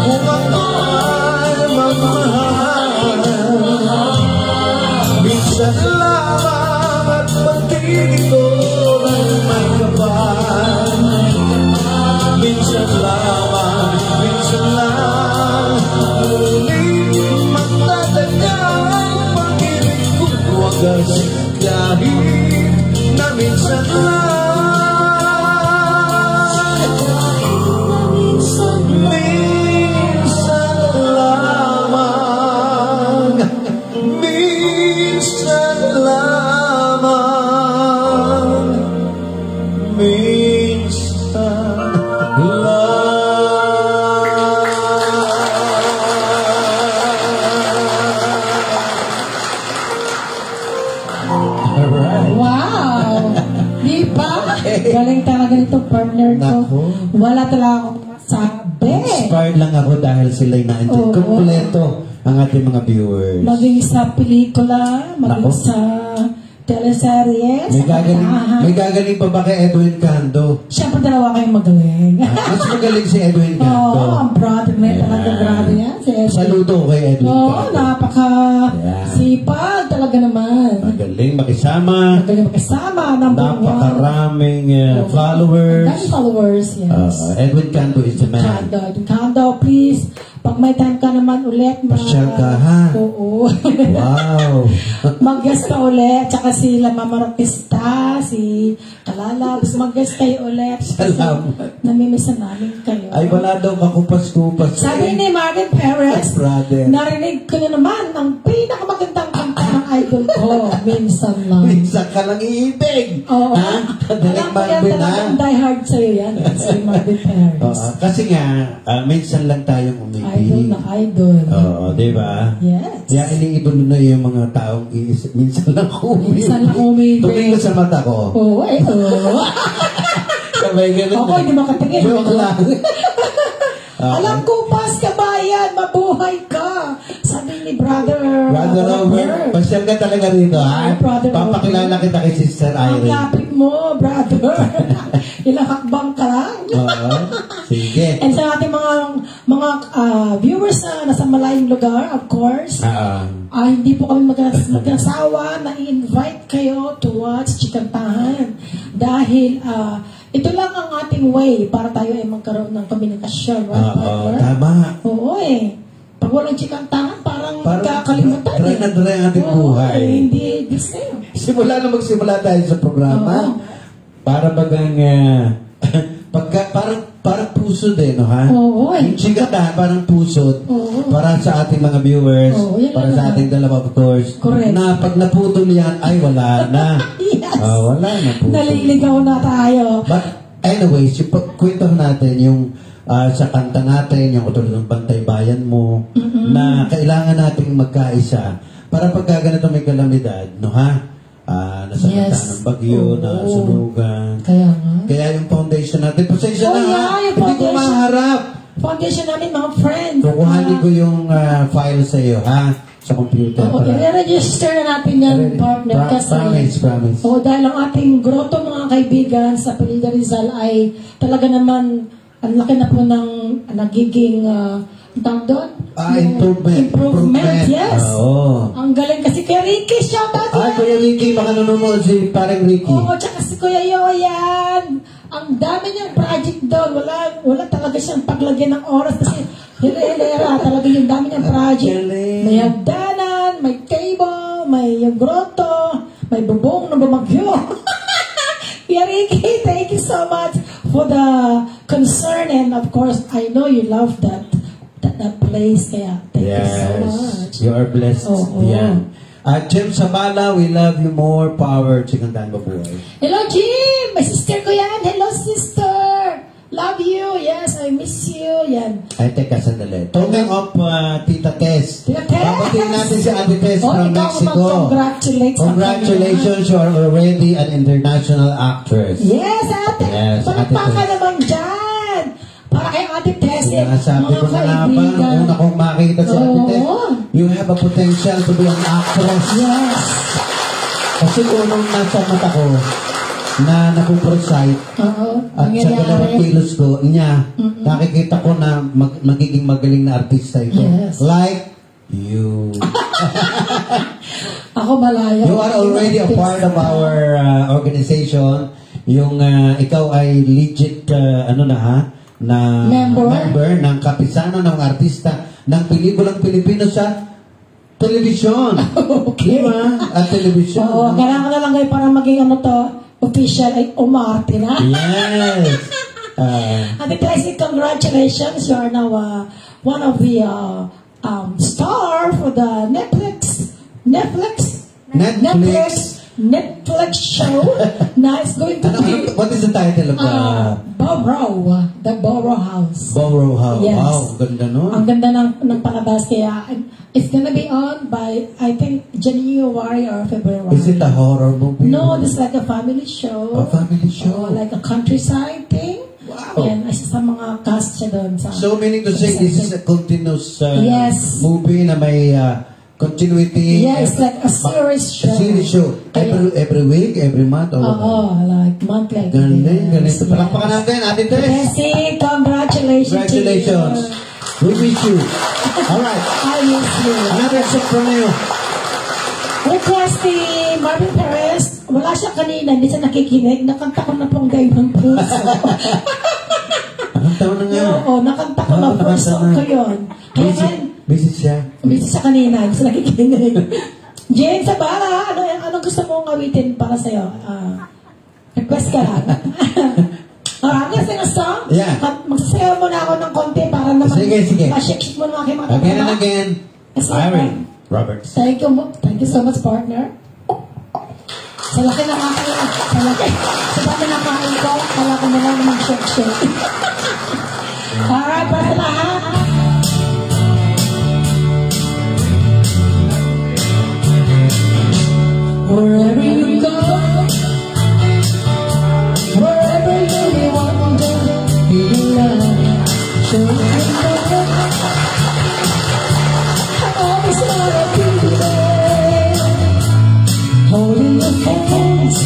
kung ako ay magmahal, minsan lamang at pagdito ng may kapal. Minsan lamang, minsan lang, ngunit magtatagal pag-ibig kong wagas kahit na minsan lang. Minsan lamang, minsan lamang, minsan Alright. Wow! Di ba? Galing talaga nito partner ko. Nako. Wala talaga akong masabi. Inspired lang ako dahil sila'y na-enjoy. Oo. Kompleto ang ating mga viewers. Maging sa pelikula, maging Nako. sa teleserye, May gagaling pa ba kay Edwin Cando? Siyempre dalawa kayong magaling. Mas magaling si Edwin Oo, Cando. ang brother na yun, talaga grabe yan. Si Edwin. Saludo kay Edwin Oo, Cando. napaka Yeah. sipag talaga naman. Magaling makisama. Magaling makasama, number one. Napakaraming Oo. followers. Daming followers, yes. Edwin Cando is the man. Kando, please. Pag may time ka naman ulit, Pasyal ka, ha? Oo. Wow. Mag-guest ka ulit. Tsaka sila Mama Roquista, si Kalalabs. Mag-guest kayo ulit. Salamat. Namimisan namin kayo. Ay, wala daw kakupas-kupas. Sabi ni Marvin Perez, Brother. narinig ko na naman ang pinakamagandang kanta ng idol ko. Minsan lang. Minsan ka lang iibig. Oo. Ha? Alam Direct ko yan Marvin, ha? talagang die hard sa'yo yan. Si Marvin Perez. Oo, kasi nga, minsan lang tayong umibig. Idol na idol. Oo, di ba? Yes. Kaya iniidolo na yung mga taong minsan lang umibig. Minsan lang umibig. Tumingin sa mata ko. Oo, oo. Sabay ganun. Ako, hindi makatingin. Joke lang. Alam ko, Pas Kabayan, mabuhay ka. Sabi ni Brother Robert, pasyal ka talaga rito, ha? Brother Papakilala kita kay Sister Ang Irene. lapit mo, brother. Ilang hakbang ka lang. Oo. Sige. And sa ating mga viewers na nasa malayong lugar, of course, hindi po kami mag-asawa na i-invite kayo to watch Chikantahan. Dahil ito lang ang ating way para tayo ay magkaroon ng komunikasyon. Right, Oo, partner? tama. Oo eh. Pag walang Chikantahan, parang magkakalimutan dry na dry ang ating buhay. Hindi magsimula Simula na magsimula tayo sa programa. Oo. Para bagang parang puso din, no, ha? Oo, eh. Yung chikata, parang puso. Oo. Para sa ating mga viewers, Oo, yan para lang sa naman. ating dalawa, of course. Correct. Na pag naputol yan, ay wala na. Yes. Wala na puso. Naliligaw na tayo. But anyways, kwento natin yung sa kanta natin, yung utol ng Bantay Bayan mo, na kailangan nating magkaisa para pagka ganito may kalamidad, no, ha? Nasakanta Yes. ng bagyo, Oo. nasunugan. Kaya nga. Kaya yung foundation natin, pasensya na, ha? yeah, yung Hindi ko foundation. maharap. Foundation namin, mga friends. Kukuhanin ko yung file sa iyo, ha? Sa computer. Oo, i-register na natin yan, partner. Promise. Dahil ang ating grotto, mga kaibigan, sa Pilida Rizal ay talaga naman, ang laki na po ng nagiging, tawag doon? Improvement. Yes. Oo. Ang galing kasi kay Ricky, shout out Kuya Ricky, baka nanonood si parang Ricky. Oo, tsaka si Kuya Yoyan. Ang dami niyang project doon. Wala talaga siyang paglagyan ng oras kasi hilera. Talaga yung dami niyang project. May hagdanan, may table, may yung grotto, may bubong na bumagyo. Kuya Ricky, thank you so much for the concern, and of course, I know you love that place. Kaya thank you so much. You are blessed. Oo. Yan. At Jim Sabala, we love you more. Power, Chikandang Babuhay. Hello, Jim! My sister ko yan. Hello, sister! Love you. Yes, I miss you. Yan. Ay, teka, sandali. Talking of Tita Tess. Tita Tess! Babatiin natin si Ate Tess from Mexico. Congratulations. Congratulations, you are already an international actress. Yes, Ate. Yes, Ate Palakpakan Tess. naman dyan. Para kay Ate Tess. Sinasabi ko na nga ba, una kong makita si Ate Tess, you have a potential to be an actress. Yes. Kasi unang nasa mata ko, na napuprosite, at sa dalawang kilos ko, nakikita ko na magiging magaling na artista ito. Yes. Like you. Ako malayo. You are already a part of our organization. Yung ikaw ay legit, na member ng kapisanan ng mga artista ng pelikulang Pilipino sa television. Okay. Diba? At television. Oo, kailangan na lang kayo para maging official ay umarte na. Yes. Ate Tracy, congratulations. You are now one of the star for the Netflix show. Na it's going to be What is the title of The Borough House. Borough House? Yes. Wow, ganda nun. Ang ganda ng palabas, kaya it's gonna be on by, I think, January or February. Is it a horror movie? No, this is like a family show. A family show? Like a countryside thing. Wow. And isa sa mga cast siya doon. So meaning to say, this is a continuous Yes. movie na may continuity. Yeah, it's like a series show. A series show. Every week, every month, or like monthly. Ganito. Palakpakan natin, Ate Tess. Tessie, congratulations. Congratulations. We miss you. Alright. I miss you. Another song from you. Request ni Marvin Perez. Wala siya kanina, hindi siya nakikinig. Nakanta ko na pong Gayon ng Puso. Nakanta mo na nga. Oo, nakanta ko na first song ko yun. Kaya ngayon, busy siya. busy siya kanina, hindi siya nakikinig. Jane Sabala, anong gusto mong awitin para sa'yo? Request ka lang. Marami sing a song? Yeah. Magsasayaw muna ako ng konti para naman Sige. ma-shake mo ng aking mga Again and again. Kasi, Irene Roberts. Thank you so much, partner. Sa laki ng aking, sa dami ng kain ko, kala ko na lang mag-shake. Alright, para lahat. Wherever you go, wherever you may wander, be love, show me love. I always wanna be there, holding your hands,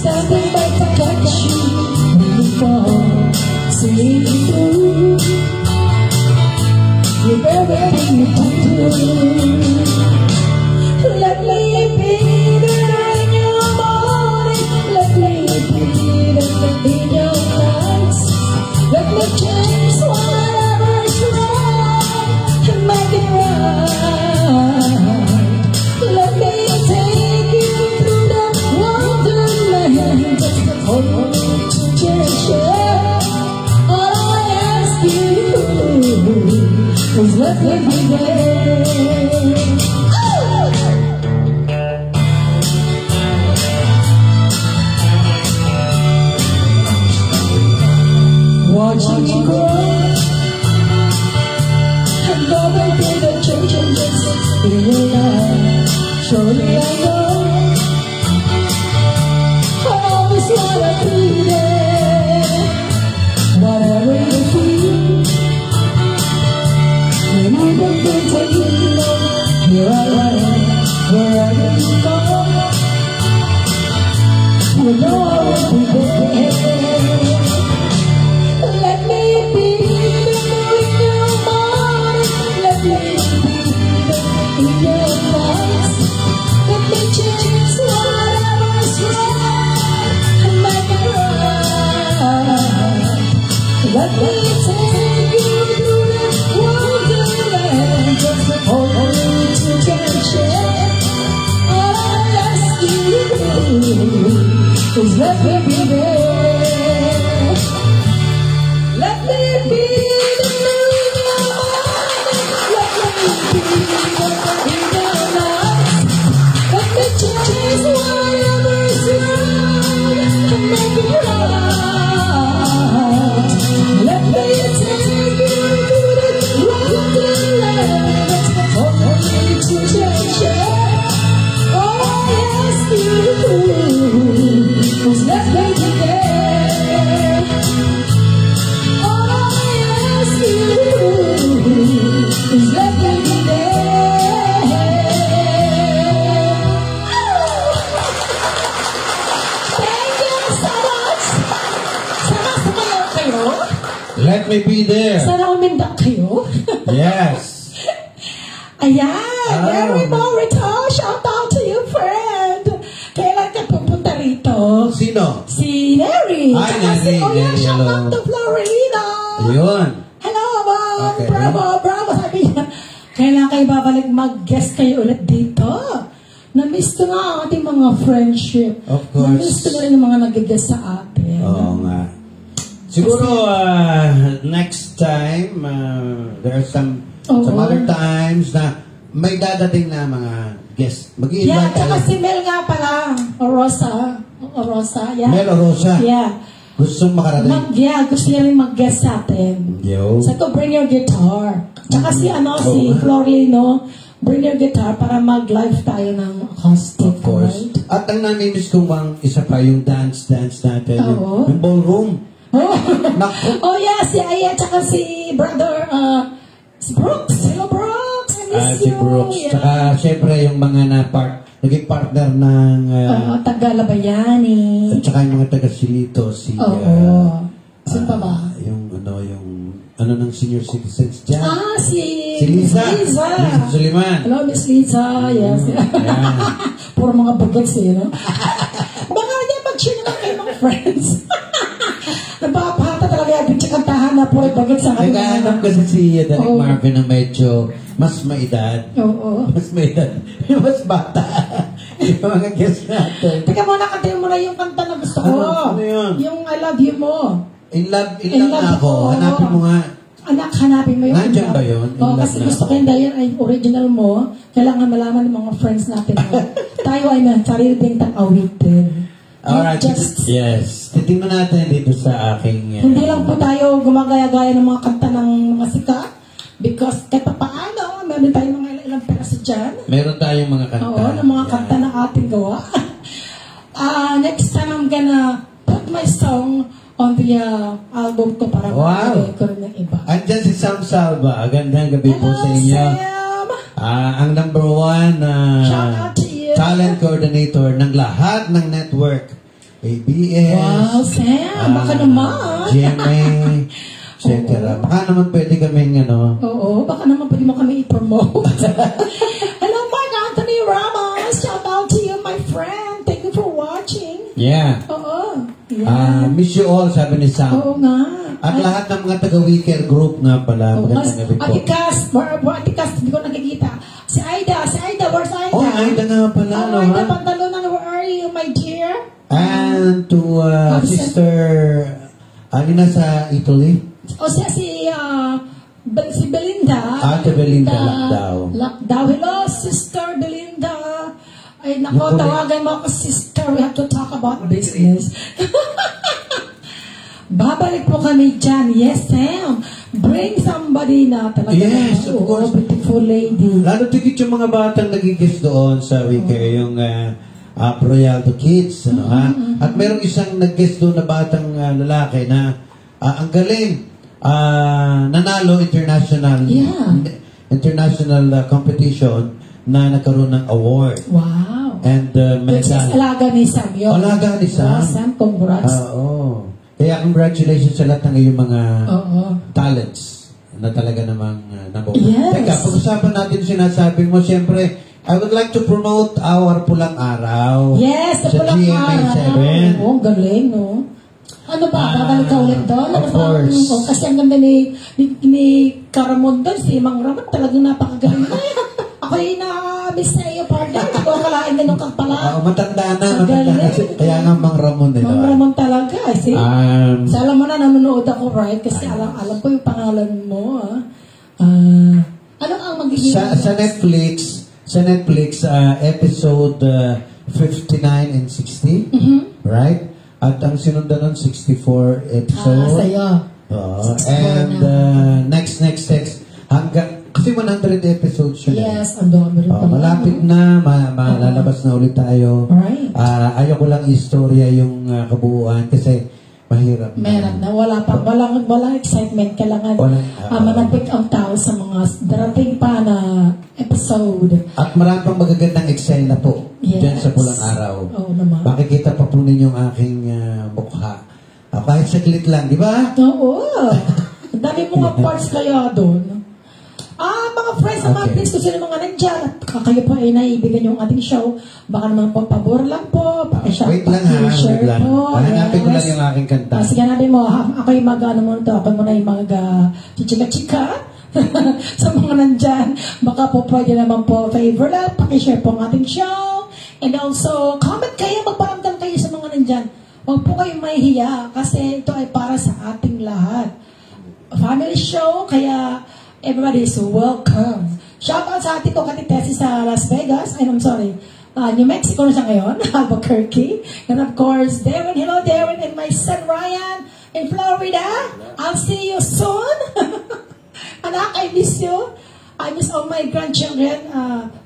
standing by to catch you when you fall, singing. let me be there. Watching you grow, and all the things that changes in your life. Surely I know, I always wanna be there. Whatever you feel, remember the day you know, here I am, wherever you go. You know I will be there. Let me be the moon in your mind. Let me be the in your thoughts. Let me change whatever's wrong and make it right. Let me take you through this wonderland just for you to share. All I ask you to do is let me be there. Let me be the moon in your mind. Let me be the in your life. Let me change whatever's wrong and make it right. Let me take you through the wonderland for you to share. All I ask you to do is let me be there. All I ask you is let me be there. Thank you so much. Sana sumayaw kayo. Let me be there. Sana umindak kayo. Yes. Ayan, Mary Morito, shout out to you, friend. Kailan ka pupunta rito? Sino? Si Neri. Ay, Tsaka si Neri, Kuya, Neri, shout hello. out to Florida. Ayun. Hello, ma'am. Okay. Bravo, bravo. Sabi niya, kailangan kayo babalik mag-guest kayo ulit dito. Na-miss ko na ang ating mga friendship. Of course. Na-miss ko na rin ang mga nag-guest sa atin. Oo nga. Siguro, next time, there are some other times na may dadating na mga guests. Yeah, Mag-i-invite tsaka tayo. si Mel nga pala. O Rosa. Yeah. Mel o Rosa? Yeah. Gustong makarating? Gusto niya rin mag-guest sa atin. Yo. So, to bring your guitar. Tsaka si Florlino, bring your guitar para mag-live tayo ng acoustic. Of course. Right? At ang namimiss kong bang isa pa yung dance natin. Oo. Yung ballroom. Oh. Naku. Oh yeah, si Aya tsaka si brother si Brooks. Hello Brooks, I miss Si you. Brooks. Yeah. Tsaka syempre yung mga naging partner ng Taga Labayani. at tsaka yung mga taga-Silito Oo. Sino pa ba? yung ng senior citizens dyan. Si Liza. Liza Suliman. Hello Miss Liza. Yes. Puro mga bagets no? Baka niya mag-share naman kayo mga friends. Napapahata talaga yung kantahan na puro bagets sa akin. Naghahanap kasi si Derek Marvin na medyo mas maedad. Oo. Mas maedad. Mas bata. Yung mga guests natin. Teka muna, kantayin mo na yung kanta na gusto ko. Ano yun? Yung I Love You mo. In love na ako. Hanapin mo nga. Anak, hanapin mo yung Nandyan ba yun? In Oo, love kasi na gusto ako. ko yung dahil ay original mo. Kailangan malaman ng mga friends natin na tayo ay may sarili ding awitin. Alright. Yes. Titingnan natin dito sa aking... Hindi lang po tayo gumagaya-gaya ng mga kanta ng mga sikat. Because kahit pa paano, meron tayong mga ilang peraso dyan. Meron tayong mga kanta. Oo, ng mga kanta na ating gawa. Next time I'm gonna put my song on the album ko para Wow. ko rin ng iba. Andyan si Sam Salva. Gandang gabi po sa inyo. Sam! Ang number one Shout out to you. talent coordinator ng lahat ng network. ABS. Wow, Sam! Baka naman. GMA. etc. Baka naman pwede kaming Oo, baka naman pwede mo kami i-promote. Hello, Mark Anthony Ramos. Shout out to you, my friend. Thank you for watching. Yeah. Oo. Yeah. Miss you all, sabi ni Sam. Oo nga. At lahat ng mga taga-Wicker group nga pala. Magandang gabi po. Ate Cass, hindi ko nakikita. Si Aida, where's Aida? Oh, Aida nga pala, no? Aida Pantalonan, where are you, my dear? And to Sister Alina sa Italy. O si Belinda. Ate Ate Belinda Lakdaw. Lakdaw. Hello, Sister Belinda. Ay, nako, tawagan mo ako, Sister. We have to talk about business. Babalik po kami dyan. Yes, Sam. Bring somebody na talaga. Yes, of course. Beautiful lady. Lalo tigit yung mga batang nagigis doon sa weekend, yung Proyaldo Kids. Ano, ha? At merong isang nag-guest doon na batang lalaki na ang galing. Nanalo international competition na nagkaroon ng award. Wow. And Which is alaga ni Sam yun. Alaga ni Sam. Sam, congrats. Oo. Kaya congratulations sa lahat ng iyong mga talents na talaga namang nabuo. Yes. Teka, pag-usapan natin sinasabi mo, siyempre, I would like to promote our Pulang Araw. Yes, sa sa Pulang GMA7. Araw. Oo, galing, no? Ano ba? Babalik ka ulit doon? Of course. Kasi ang ganda ni Caramon doon, si Mang Ramon, talagang napakagaling. Ako'y na-miss na iyo, partner. Hindi ko akalain ganun kang pala. Matanda na. Kaya nga Mang Ramon. Mang Ramon talaga. See? So, alam mo na, nanonood ako, right? Kasi alam ko yung pangalan mo. Ano ang magiging... Sa Netflix, episode 59 and 60. Right? At ang sinundan nun, 64 episode. Sa'yo. And next. Kasi 100 episodes yun. Yes, ang dami rin. Malapit na, malalabas na ulit tayo. Right. Ayoko lang istorya yung kabuuan kasi mahirap na. Meron na. Walang excitement. Kailangan manapit ang tao sa mga darating pa na episode. At marami pang magagandang eksena po dyan sa Pulang Araw. Oo naman. Makikita pa po ninyo ang aking mukha. Kahit saglit lang, di ba? Oo. Ang dami mga parts kaya doon. Mga friends naman, please, kung sino mga nandyan at kayo po ay naibigan yung ating show, baka naman po, pabor lang po, wait lang ha, wait lang. Hanapin ko lang yung aking kanta. Sige, hanapin mo, ako yung mag-ano mo ito, ako muna yung mag-chichika-chika sa mga nandyan. Baka po pwede naman po, favor lang, pakishare po ang ating show. And also, comment kayo, magparamdam kayo sa mga nandyan. Huwag po kayong mahihiya kasi ito ay para sa ating lahat. Family show, kaya everybody is welcome. Shout out sa ating ko Katitesi sa Las Vegas. I'm sorry. New Mexico na siya ngayon. Albuquerque. And of course, Darren. Hello, Darren. And my son, Ryan. In Florida. I'll see you soon. Anak, I miss you. I miss all my grandchildren.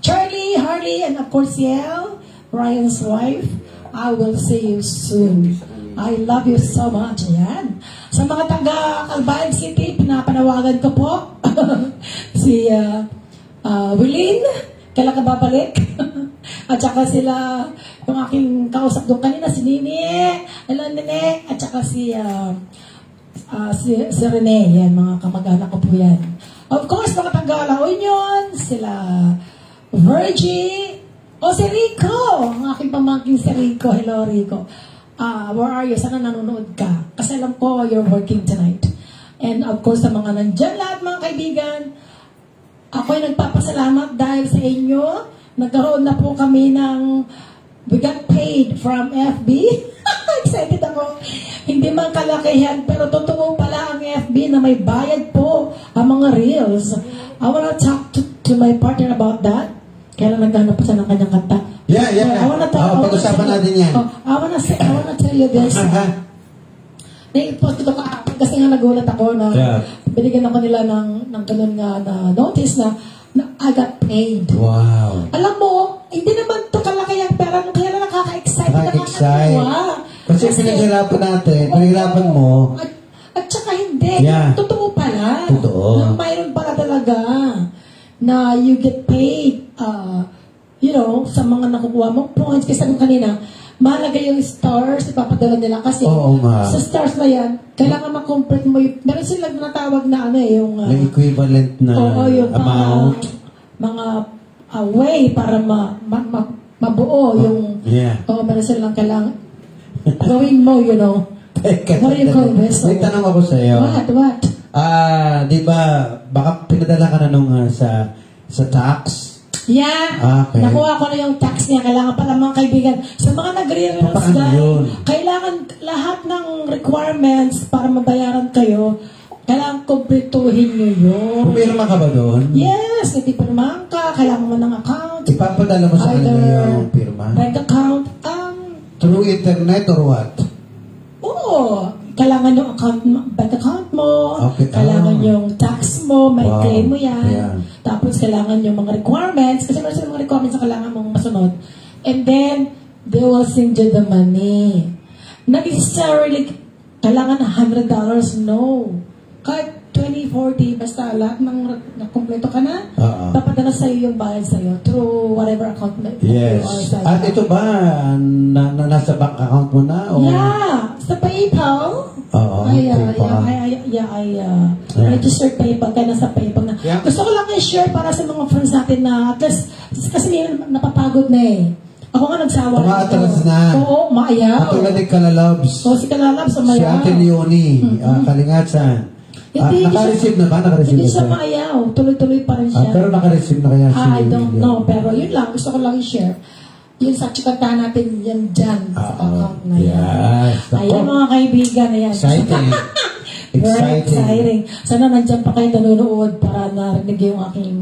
Charlie, Harley, and of course, Yael. Ryan's wife. I will see you soon. I love you so much. Ayan. Sa mga taga Calbayan City, pinapanawagan ko po si Willeen, kailan ka babalik? At saka sila, yung aking kausap doon kanina, si Nini, hello Nene, at saka si Rene, yan, mga kamag-anak ko po yan. Of course, mga taga La Union, sila Virgie, si Rico, ang aking pamangking si Rico, hello Rico. Where are you? Sana nanonood ka. Kasi alam ko, you're working tonight. And of course, sa mga nandyan lahat, mga kaibigan, ako'y nagpapasalamat dahil sa inyo. Nagkaroon na po kami ng, we got paid from FB. Excited ako. Hindi man kalakihan, pero totoo pala ang FB na may bayad po ang mga reels. I wanna talk to my partner about that. Kailan naghanap po siya ng kanyang kanta. Yeah. Pag-usapan natin yan. I wanna tell you this. Nai-post ko kahapon kasi nga nagulat ako na binigyan ako nila ng ganun nga na notice na I got paid. Wow. Alam mo, hindi naman ito kalaki ang pera nung kaya na nakaka-excite. Kasi pinaghirapan natin, pinaghirapan mo. At saka hindi. Totoo pala. Totoo. Mayroon pala talaga na you get paid, sa mga nakukuha mo points. Kasi nung kanina, mahalaga yung stars, ipapadala nila kasi sa stars na yan, kailangan ma-complete mo yung, meron silang natawag na yung equivalent na yung amount. Mga way para mabuo yung, meron silang kailangan gawin mo, What do you call this? May tanong ako sa iyo. What? Di ba, baka pinadala ka na nung sa tax? Yeah. Okay. Nakuha ko na yung tax niya. Kailangan pala mga kaibigan. Sa mga nagre-reels dahil, kailangan lahat ng requirements para mabayaran kayo, Kailangan kumpletuhin nyo yun. Pumirma ka ba doon? Yes, nagpipirmahan ka. Kailangan mo ng account. Ipapadala mo sa kanila yung pirma? Bank account. Through internet or what? Oo. Kailangan yung bank account mo. Okay. Kailangan yung tax mo. May Wow. claim mo yan. Yeah. Tapos kailangan yung mga requirements. Kasi meron silang mga requirements na kailangan mong masunod. And then, they will send you the money. Not necessarily kailangan $100. No. Kahit 20, 40, basta lahat ng nakumpleto ka na, papadala sa'yo yung bayad sa'yo through whatever account na Yes. At ito ba, nasa bank account mo na? O? Yeah. Sa PayPal. Oo, PayPal. I registered PayPal. Kaya nasa PayPal na. Yeah. Gusto ko lang i-share para sa mga friends natin na at least, kasi napapagod na eh. Ako nga nagsawa. Tumaatras na. Oo, maayaw. Katulad ni Kalalabs. Oo, si Kalalabs, Si maayaw. Ate Leonie, Kalingatsan. Naka-receive na ba? Naka-receive Hindi na siya siya? maayaw. Tuloy-tuloy pa rin siya. Pero naka-receive na kaya si I don't know. Pero yun lang. Gusto ko lang i-share. Yun sa chikata natin yan dyan. Sa account na yan. Yes. Ayan mga kaibigan. Ayan. Exciting. Very exciting. Sana nandyan pa kayo nanonood para narinig yung aking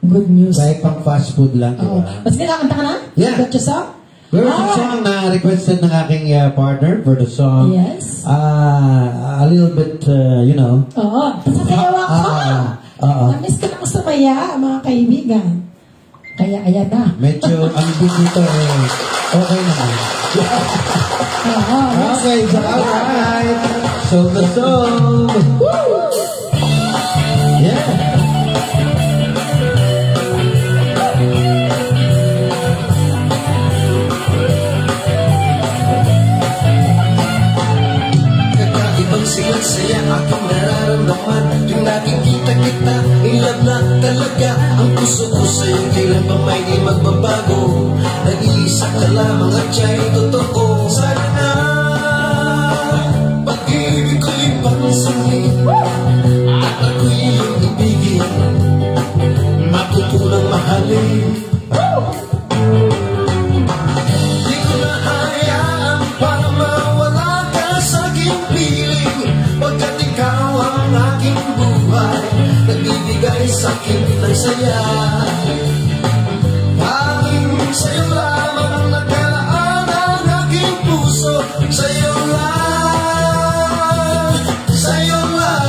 good news. Kahit pang fast food lang, di Oo. ba? Mas kinakanta ka na? Yeah. Got your song? There was a song na requested ng aking partner for the song. Yes. A little bit, you know. Oo. Sasayawa ka. Namiss ko na sumaya, mga kaibigan. Kaya ayan na. Medyo ang beat nito okay naman. Okay, so alright. So the song. Yeah. Sigat saya aking nararamdaman yung nakikita kita, in love na talaga ang puso ko sa'yo, kailan ba may di magbabago, nag-iisa ka lamang at siya'y totoo. Sana na pag-ibig ko'y pansinin at ako'y iyong ibigin, matutulang mahalin. Di ko na hayaan para mawala ka sa aking piling, pagkat ikaw ang aking buhay, nagbibigay sa'kin ng saya. Panging sa'yo lamang nagkalaan ang aking puso, sa'yo lang, sa'yo lang.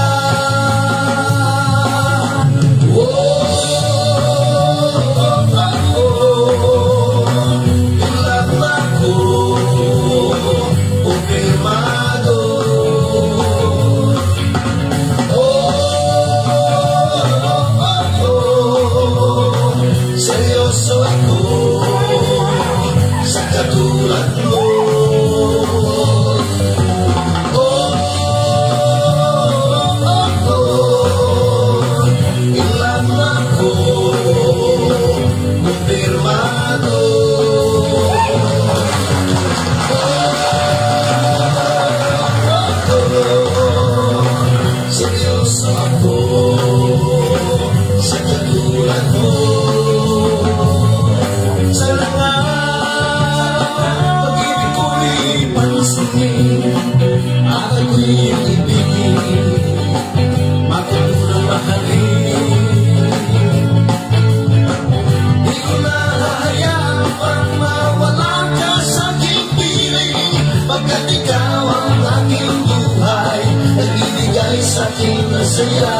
Ilang ako, kumpirmado. Seryoso ako sa katulad mo. Ilan ako kumpirmado. Seryoso ako sa katulad mo. Sana nga pag-ibig ko'y pansinin at ako'y ibigin, matutulang mahalin. Di ko na hahayaan pang mawala ka sa aking piling, pagkat ikaw ang aking buhay, nagbibigay sa'kin ng saya.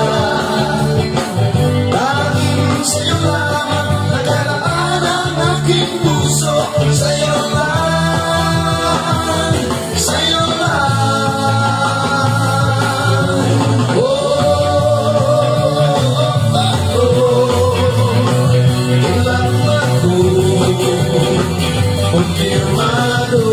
Laging sa'yo lamang nagkalaan ang aking puso, sa'yo lang, sa'yo lang. Ilang ako kumpirmado.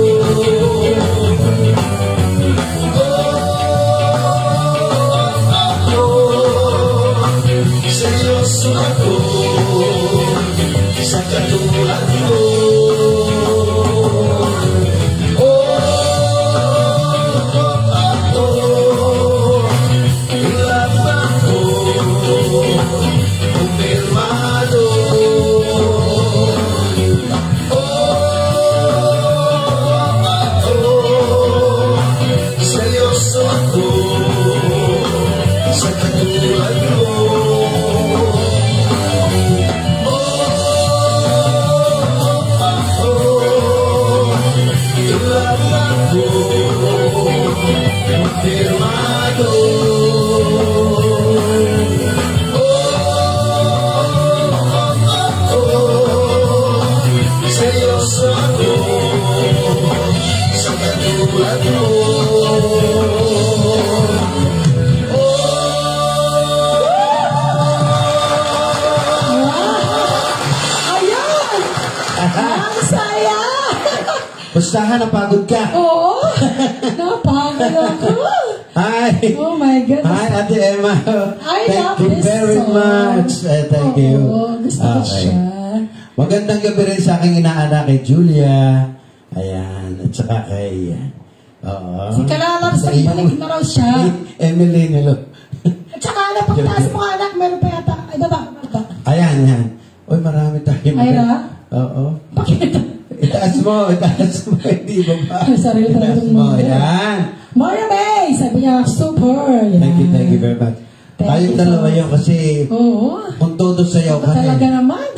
ako firmado. Seryoso ako sa katulad mo. Ang saya! Pustahan, napagod ka. Oo! Napagod ako! Hi! Oh my goodness! Hi, Ate Emma. I Thank love you this very song. much. Thank you. Oo, gusto ko siya. Magandang gabi rin sa aking inaanak kay Julia. Ayan. At saka kay... Oo. Si Kalalabs, Sa iyong- balik na raw siya. Emily Nilo. At saka na, pagtaas mo anak, meron pa yata. Ay, baba. Ayan, yan. Uy, marami tayo. Ira? Oo. Pakita. Itaas mo. Hindi ba ba? Ay, sarili Itaas talagang mo. mga- Ayan. Maria May! Sabi niya, super! Yan. Thank you very much. Thank Tayong you so dalawa much. yun kasi Oo. kung todo sayaw ka Talaga naman.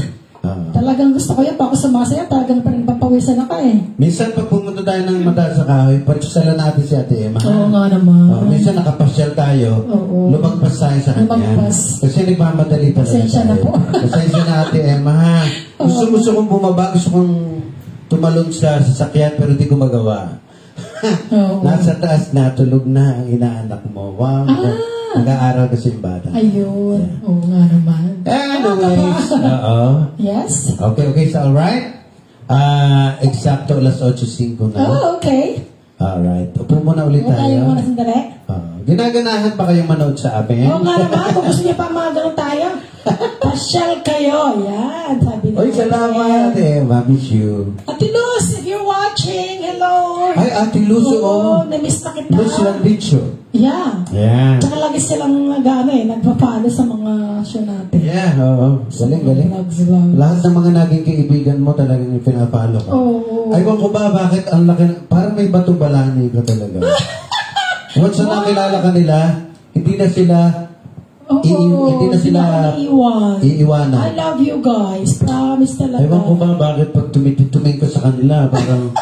Oo. Talagang gusto ko yan. Pag ako sumasaya, talagang parang papawisan ako eh. Minsan pag pumunta tayo ng mataas sa kahoy, pagsasalan natin si Ate Emma. Oo nga naman. Minsan nakapasyal tayo, Oo. lumagpas tayo sa kanya. Lumagpas. Kasi nagmamadali talaga Pasensya na tayo. po. Pasensya na Ate Emma ha. Gusto kong bumaba, gusto kong tumalon sa sasakyan pero di ko magawa. Oo. Nasa taas na, tulog na ang inaanak mo. Wow. Nag-aaral kasi yung bata. Ayun. Oo nga naman. Anyways, oo. Yes? Okay, so alright. Eksakto alas 8:05 na. Oh, okay. Alright. Upo muna ulit Huwag tayo muna tayo. sandali. Ginaganahan pa kayong manood sa amin? Oo nga naman. Kung gusto niyo pa mga ganun tayo, pasyal kayo. Yan. Sabi Oy, salamat eh. Miss you. Ate Luz, if you're watching, hello. Ay, Ate Luz, Oo, oh. na-miss na kita. Luz Landicho. Yeah. Yan. Tsaka lagi silang nagpapalo sa mga show natin. Yeah, oo. Galing. Vlogs. Lahat ng mga naging kaibigan mo talagang pinapalo ka. Oo. Aywan ko ba bakit ang laki, parang may bato balani ka talaga. Once na nakilala ka nila, hindi na sila Oo, hindi na sila iiwanan. I love you guys. Promise talaga. Aywan ko ba bakit pag tumingin ko sa kanila, parang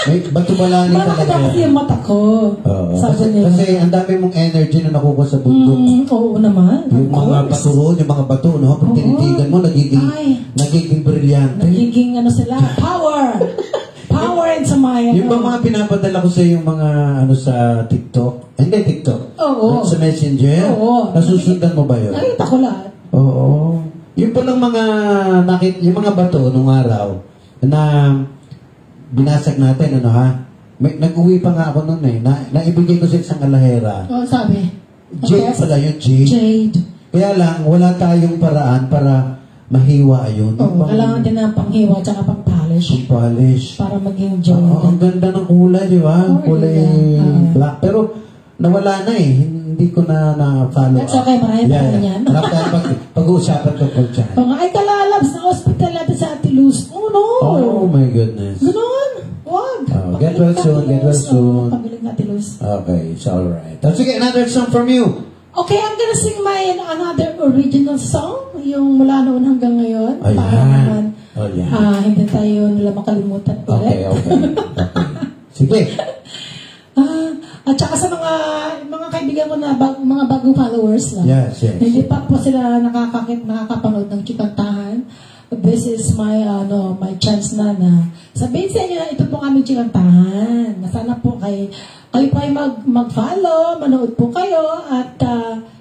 may bato balani Malaki talaga. kasi yung mata ko. Oo. Sabi nila. Kasi ang dami mong energy na nakukuha sa bundok. Oo naman. Yung Of mga course. bato roon, yung mga bato, no? Pag tinitigan mo, Ay. nagiging brilyante. Nagiging sila. Power! Power and sa mga Yung mga pinapadala ko sa yung mga sa TikTok. Hindi TikTok. Oo. Sa Messenger. Oo. Nasusundan mo ba yun? Nakita ko lahat. Oo. Yung palang mga yung mga bato nung araw na binasag natin, nag-uwi pa nga ako nun eh. Naibigay ko sa isang alahera. Oo, sabi. Jade Okay. pala yun, Jade. Jade. Kaya lang, wala tayong paraan para mahiwa yun. Oo, kailangan din ng panghiwa tsaka pang-polish. Polish. Para maging Oo, jade. ang ganda ng kulay, di ba? Oh, Kulay yeah. black. Pero nawala na eh. Hindi ko na-follow That's okay, marami pa rin yan. Marami tayo pag-uusapan ko po dyan. Oo nga, ay kalalabs na hospital natin sa Ate Luz. Oh no! Oh my goodness. Ganon! Wag! Oh, get well soon, get well soon. Pabilig na Ate Luz. Okay, it's alright. Sige, another song from you. Okay, I'm gonna sing another original song. Yung mula noon hanggang ngayon. Ayan. Para naman, Oh, yeah. hindi tayo nila makalimutan Okay, ulit. okay. Sige. At saka sa mga kaibigan ko na mga bagong followers lang. Yes, yes. Hindi pa po sila nakakapanood ng Chikantahan. This is my my chance na sabihin sa inyo na ito po kami Chikantahan. Sana po kayo po ay mag-follow, manood po kayo at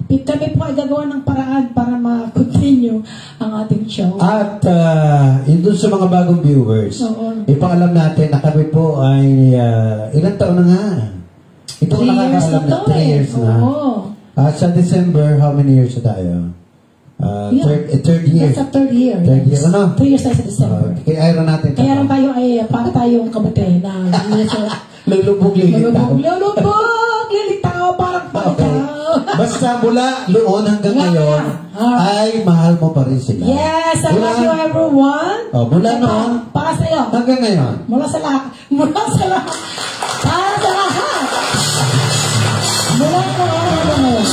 kami po ay gagawa ng paraan para ma-continue ang ating show. At yun dun sa mga bagong viewers, Oo. ipaalam natin na kami po ay ilang taon na nga. Ito 3 years na to 3 years na. Oo. Sa December, how many years na tayo? Third year. That's a third year. Third year, ano? 3 years na sa December. Kaya ayaw natin. Kaya lang tayo ay para tayong kabute na Lulubog lilitaw. lulubog, lilitaw, parang Okay. palitaw. Basta mula noon hanggang ngayon, ay mahal mo pa rin sila. Yes, I love you everyone. Mula noon Para sa iyo. hanggang ngayon. Mula sa lahat. Mula sa lahat. Para sa lahat. Mula noon hanggang ngayon.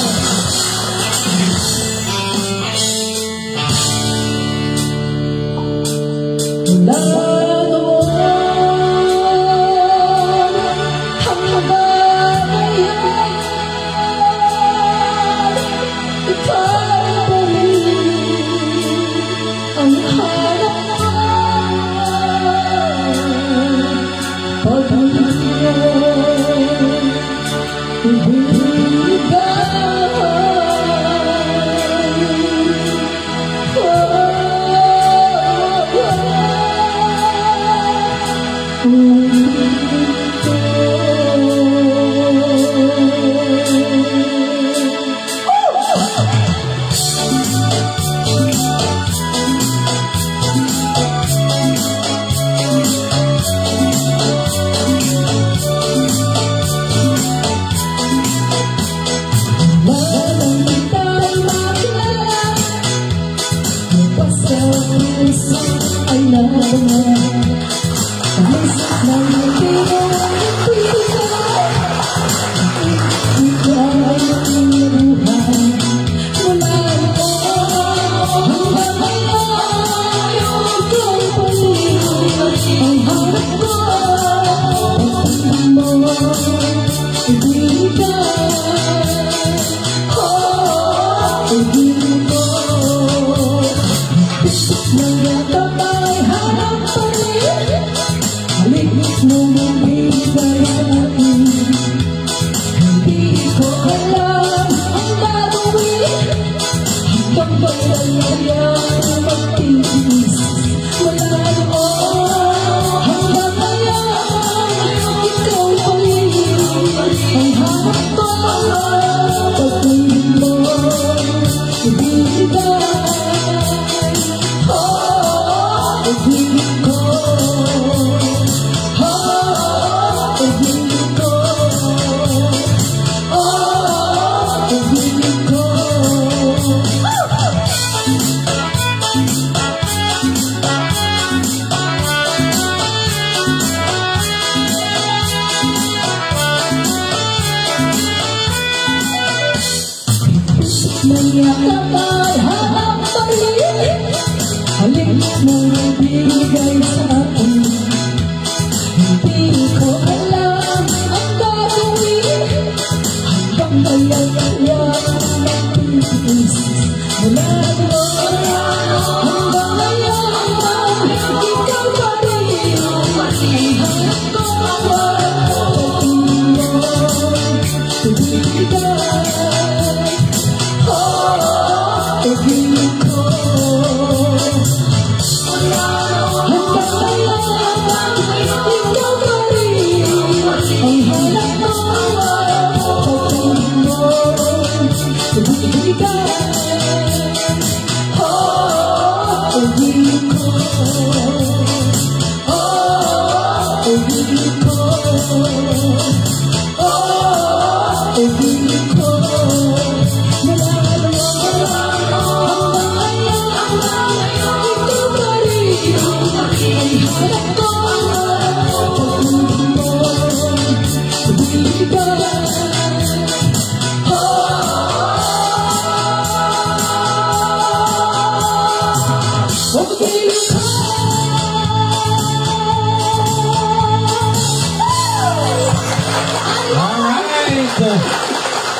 Mula noon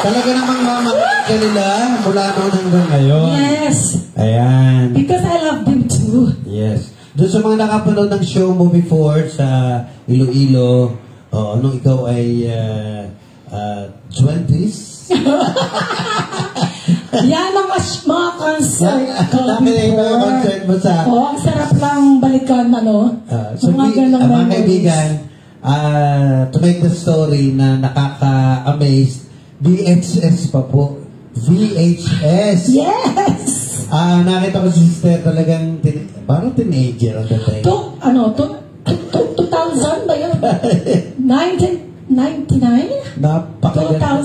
Talaga namang mamakinig ka nila mula noon hanggang ngayon. Yes. Ayan. Because I love them too. Yes. Doon sa mga nakapanood ng show mo before sa Iloilo, nung ikaw ay 20s? Yan ang mga concert ko Dami na yung mga concert mo sa... Oo, ang sarap lang balikan, So, mga kaibigan, to make the story na nakaka-amaze, VHS pa po. VHS. Yes! Nakita ko si sister talagang parang teenager ang dating. 2000 ba yun? 1999? Napakaganda.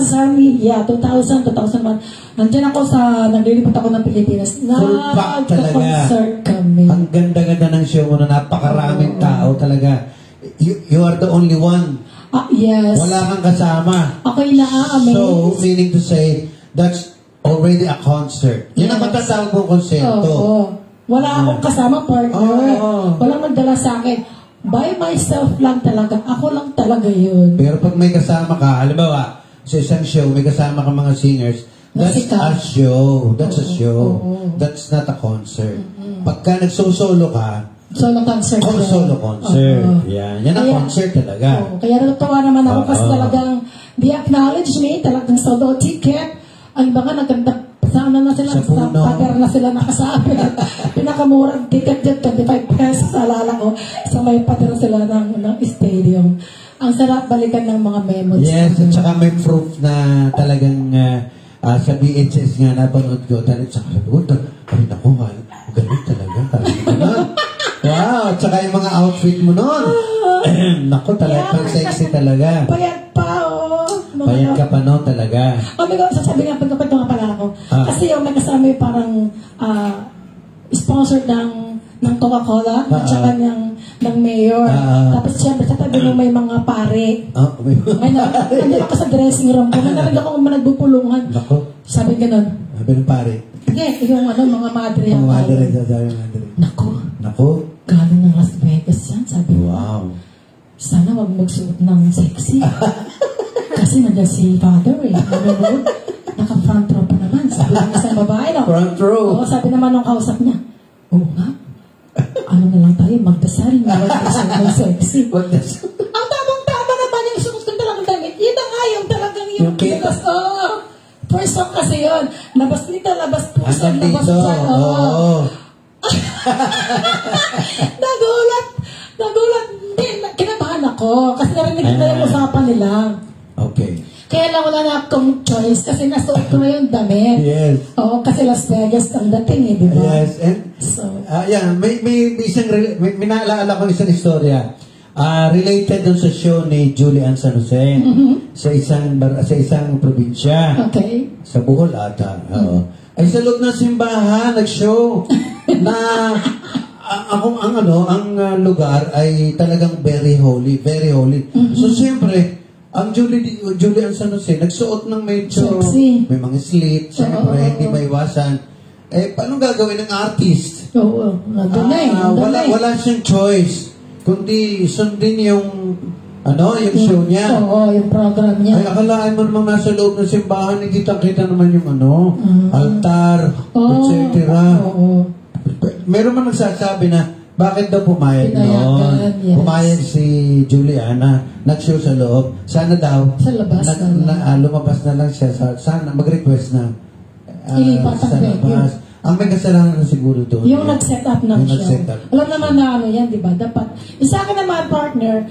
2000, 2001. Nandiyan ako naglilipot ako ng Pilipinas. Full pack talaga. Nagka-concert kami. Ang ganda-ganda ng show mo na napakaraming tao talaga. You are the only one. Yes. Wala kang kasama. Ako'y na-amaze. So, meaning to say, that's already a concert. Yun ang matatawag mong konserto. Wala akong kasama partner. Walang nagdala sa akin. By myself lang talaga. Ako lang talaga yun. Pero pag may kasama ka, halimbawa, sa isang show, may kasama ka mga singers, that's a show. That's a show. That's not a concert. Pagka nagsosolo ka, solo concert. Solo concert. Yan ang concert talaga. Kaya natutuwa naman ako kasi talagang they acknowledge me, talagang solo ticket. Ang iba nga naganda sana na sila, sa pader na sila nakasabi. Pinakamurang ticket dyan, 25 pesos, alala ko. Sa may pader sila ng stadium. Ang sarap balikan ng mga memories. Yes, at saka may proof na talagang sa VHS nga napanood ko. Dahil sa kalagot, ay naku, galing talaga. Wow, at saka yung mga outfit mo noon. Naku, talagang sexy talaga. Payat pa, Payat ka pa noon talaga. Sasabi nga, pagkapit nga pala ako. Kasi yung may kasama yung parang sponsor ng Coca-Cola at saka ng mayor. Tapos siyempre sa tabi mo may mga pare. Nandiyan ako sa dressing room ko. Narinig ako nagbupulungan. Sabi ganun. Sabi ng pare. Hindi, yung mga madre. Mga madre. Naku. Galing ng Las Vegas yan, sabi mo. Wow. sana wag magsuot ng sexy. Kasi nandiyan si father eh. Nanonood. Naka-front row pa naman. Sabi ng isang babae, no? Front row. Oo, sabi naman nung kausap niya, oo nga, ano na lang tayo, magdasal, wag magsuot ng sexy. Ang tamang-tama naman yung suot ko talagang damit. Yun na nga yung talagang yung kita. labas. First song kasi yun. Labas nito, labas puso, Hanggang labas dito. puso. Oo. Nagulat. Hindi, kinabahan ako. Kasi narinig ko na yung usapan nila. Okay. Kaya lang wala na akong choice kasi nasuot ko na yung damit. Yes. Oo, kasi Las Vegas ang dating eh, di ba? Yes. And, So, may isang, may naalala ko isang istorya. Related dun sa show ni Julian San Jose sa isang probinsya. okay. Sa Bohol ata. Oo. Ay sa loob ng simbahan, nag-show na ang lugar ay talagang very holy, very holy. So siyempre, ang Julian San Jose nagsuot ng medyo Sexy. may mga slit, siyempre hindi maiwasan. Eh paano gagawin ng artist? Oo, nandun na eh. Wala siyang choice kundi sundin yung show niya. Oo, yung program niya. Ay, akalaan mo namang nasa loob ng simbahan, kita-kita naman yung altar, etc. Oo. Meron man nagsasabi na, bakit daw pumayag noon? Yes. Pumayag si Juliana, nag-show sa loob. Sana daw, Sa labas lumabas na lang siya. Sana, mag-request na. Ilipat ang sa labas. Ang may kasalanan na siguro doon. Yung nag-set up ng yung show. nag-set up. Alam naman na yan, di ba? Dapat, sa akin naman, partner,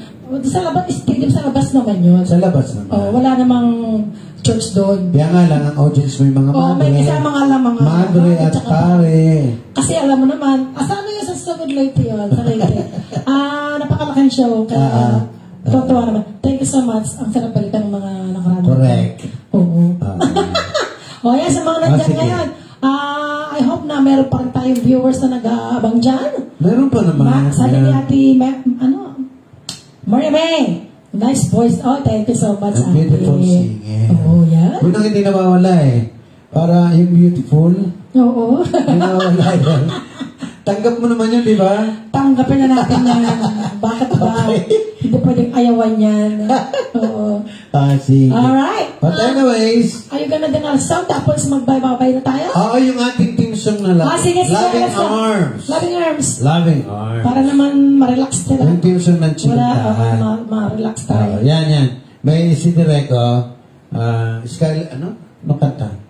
sa labas, stadium sa labas naman yun. Sa labas naman. Wala namang church doon. Kaya nga lang, ang audience may mga madre. May kasama nga lang mga madre at pare. Kasi alam mo naman, asama yun sa Sugod Leyte yun, sa Leyte. Napakalaking show. Kaya, totoo naman. Thank you so much. Ang sarap balikan ng mga nakaraan. Correct. Oo. Yan, sa mga nandyan sige. ngayon. I hope na meron pa rin tayong viewers na nag-aabang dyan. Meron pa naman. Sabi ni Ate, Maria May. Nice voice. Oh, thank you so much, Ang Ate. beautiful singing. Oo, yan. Unang hindi nawawala eh. Para yung beautiful, Oo. hindi nawawala yan. Tanggap mo naman yun, di ba? Tanggapin na natin yan. Bakit ba? Hindi pwedeng ayawan yan. Oo. Sige. Alright. But anyways, Are you gonna din ang sound? Tapos magbay-babay na tayo? yung ating team song na lang. Sige. Loving let's go. Arms. Loving Arms. Loving Arms. Para naman ma-relax sila. Yung team song ng Chikantahan. Ma-relax tayo. Yan. May si Direco, Sky, ano kanta?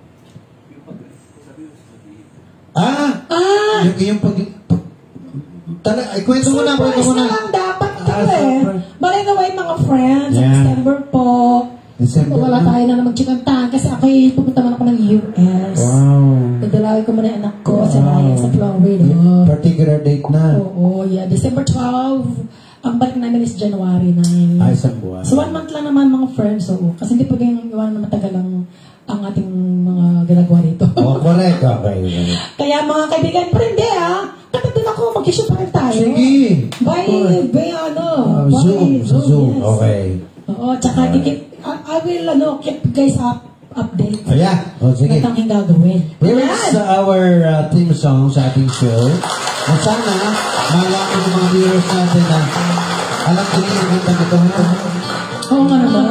Yung kwento mo na. Surprise na lang dapat ito surprise. By the way, mga friends, Yeah. December po. December Wala na. tayo na magchikantahan kasi ako'y pupunta man ako ng US. Wow. Dadalawin ko muna yung anak ko si Ryan sa Florida. Particular date na. Oo, yeah. December 12. Ang balik namin is January 9. Isang buwan. So 1 month lang naman mga friends. Oo. Kasi hindi pwedeng iwan na matagal ang ating mga ginagawa dito. Correct. Okay. Kaya mga kaibigan, pero hindi Kapag din ako, mag-issue pa rin tayo. Sige. By Zoom. Sa Zoom. yes. Okay. Oo, tsaka I will keep guys update. Sige. At ang gagawin. Here is our theme song sa ating show. At sana, malaman ng mga viewers natin na alam ko niyo yung kanta nito. Oo nga naman.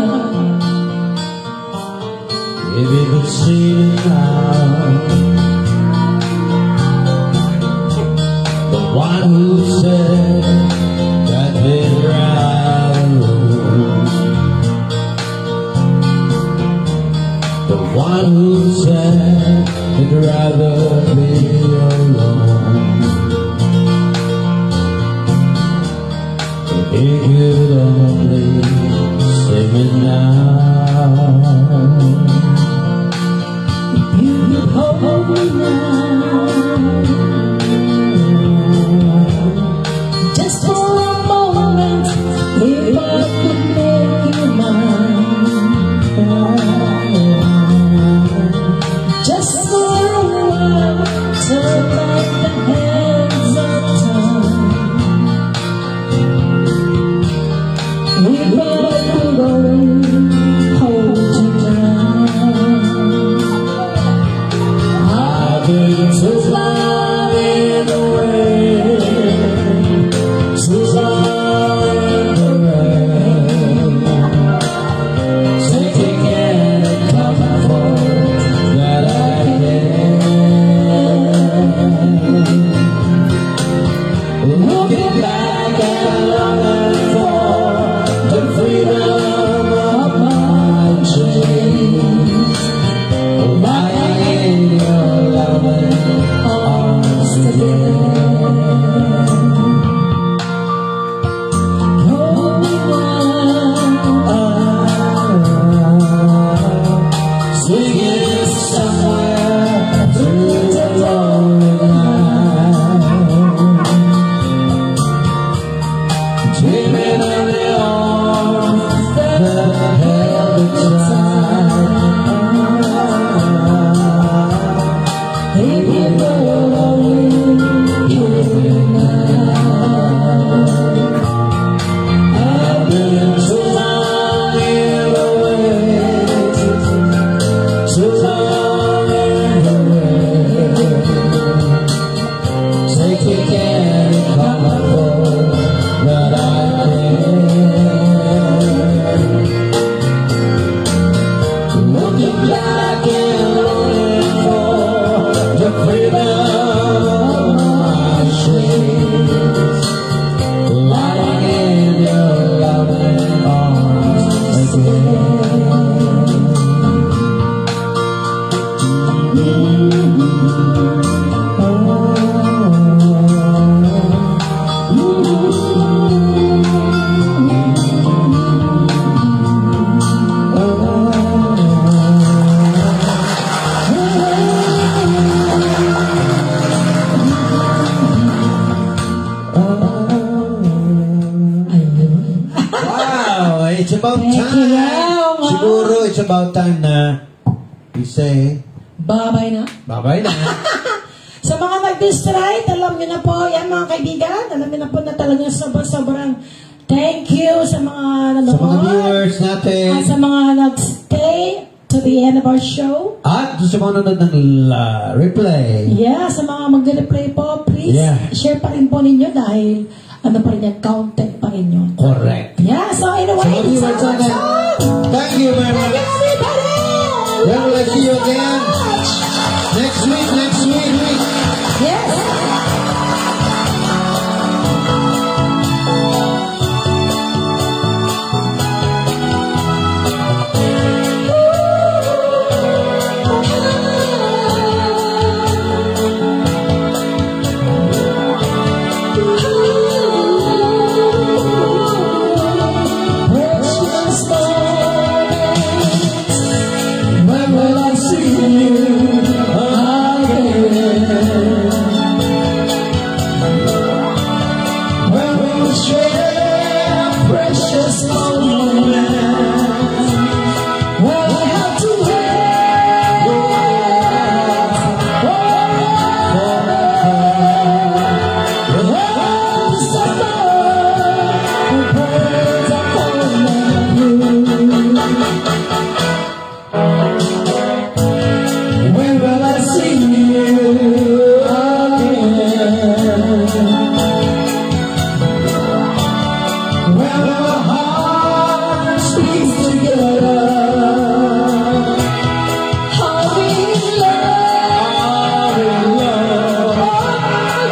If you could see it now, the one who said that they'd rather lose, the one who said he'd rather be alone. If he could only sing it now. You hold me now, just for a moment, if I could make you mine, just for a while, turn back the hands of time. held it tight. Even though I will you now. I've been so long in the way, so long in the way. Take it again and come and go, but I can't. Looking back and looking for the freedom I chase, lying in your loving arms Wow, it's about Thank time. you, wow. Siguro it's about time na we say Babay na. bye-bye na. Sa mga nag-distrite, alam niyo na po, yan mga kaibigan, alam niyo na po na talagang sobrang thank you sa mga nanonood. Sa mga viewers natin. At sa mga nag-stay to the end of our show. At sa mga nanonood ng replay. Yeah, sa mga mag-replay po, please Yeah. share pa rin po ninyo dahil ano pa rin yan, counted pa rin yun. Correct. Yeah, so anyway, Sa mga viewers natin, thank you very Thank you, much. everybody! When will I see you again? Next week. Yes! Precious moments, when will I see you again? When we'll share precious moments, we'll have to wait when will I see you again? When our hearts beat together, How we love,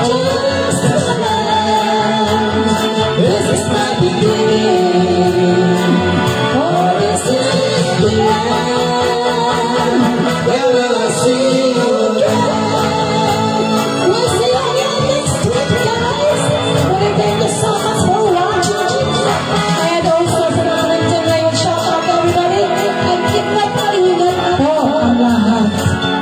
just tonight. This is my beginning, or this is the end. when will I see you again? We'll see you again next week, guys. But thank you so much for watching. And also sa mga nagtira ngayon, shout out to everybody. At keep na palingan po ang lahat.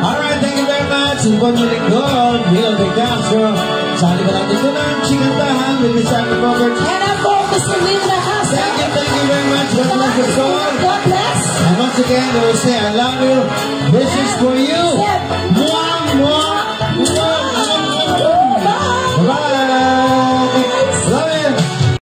Alright, thank you very much. Ibon nyo lingkod, Milo de Castro. Sali ba natin ito ng Chikantahan with Miss Abby Roberts. And I'm for Mr. Linda Asa. Thank you very much. God bless your soul. God bless. And once again, I will say I love you. This is for you.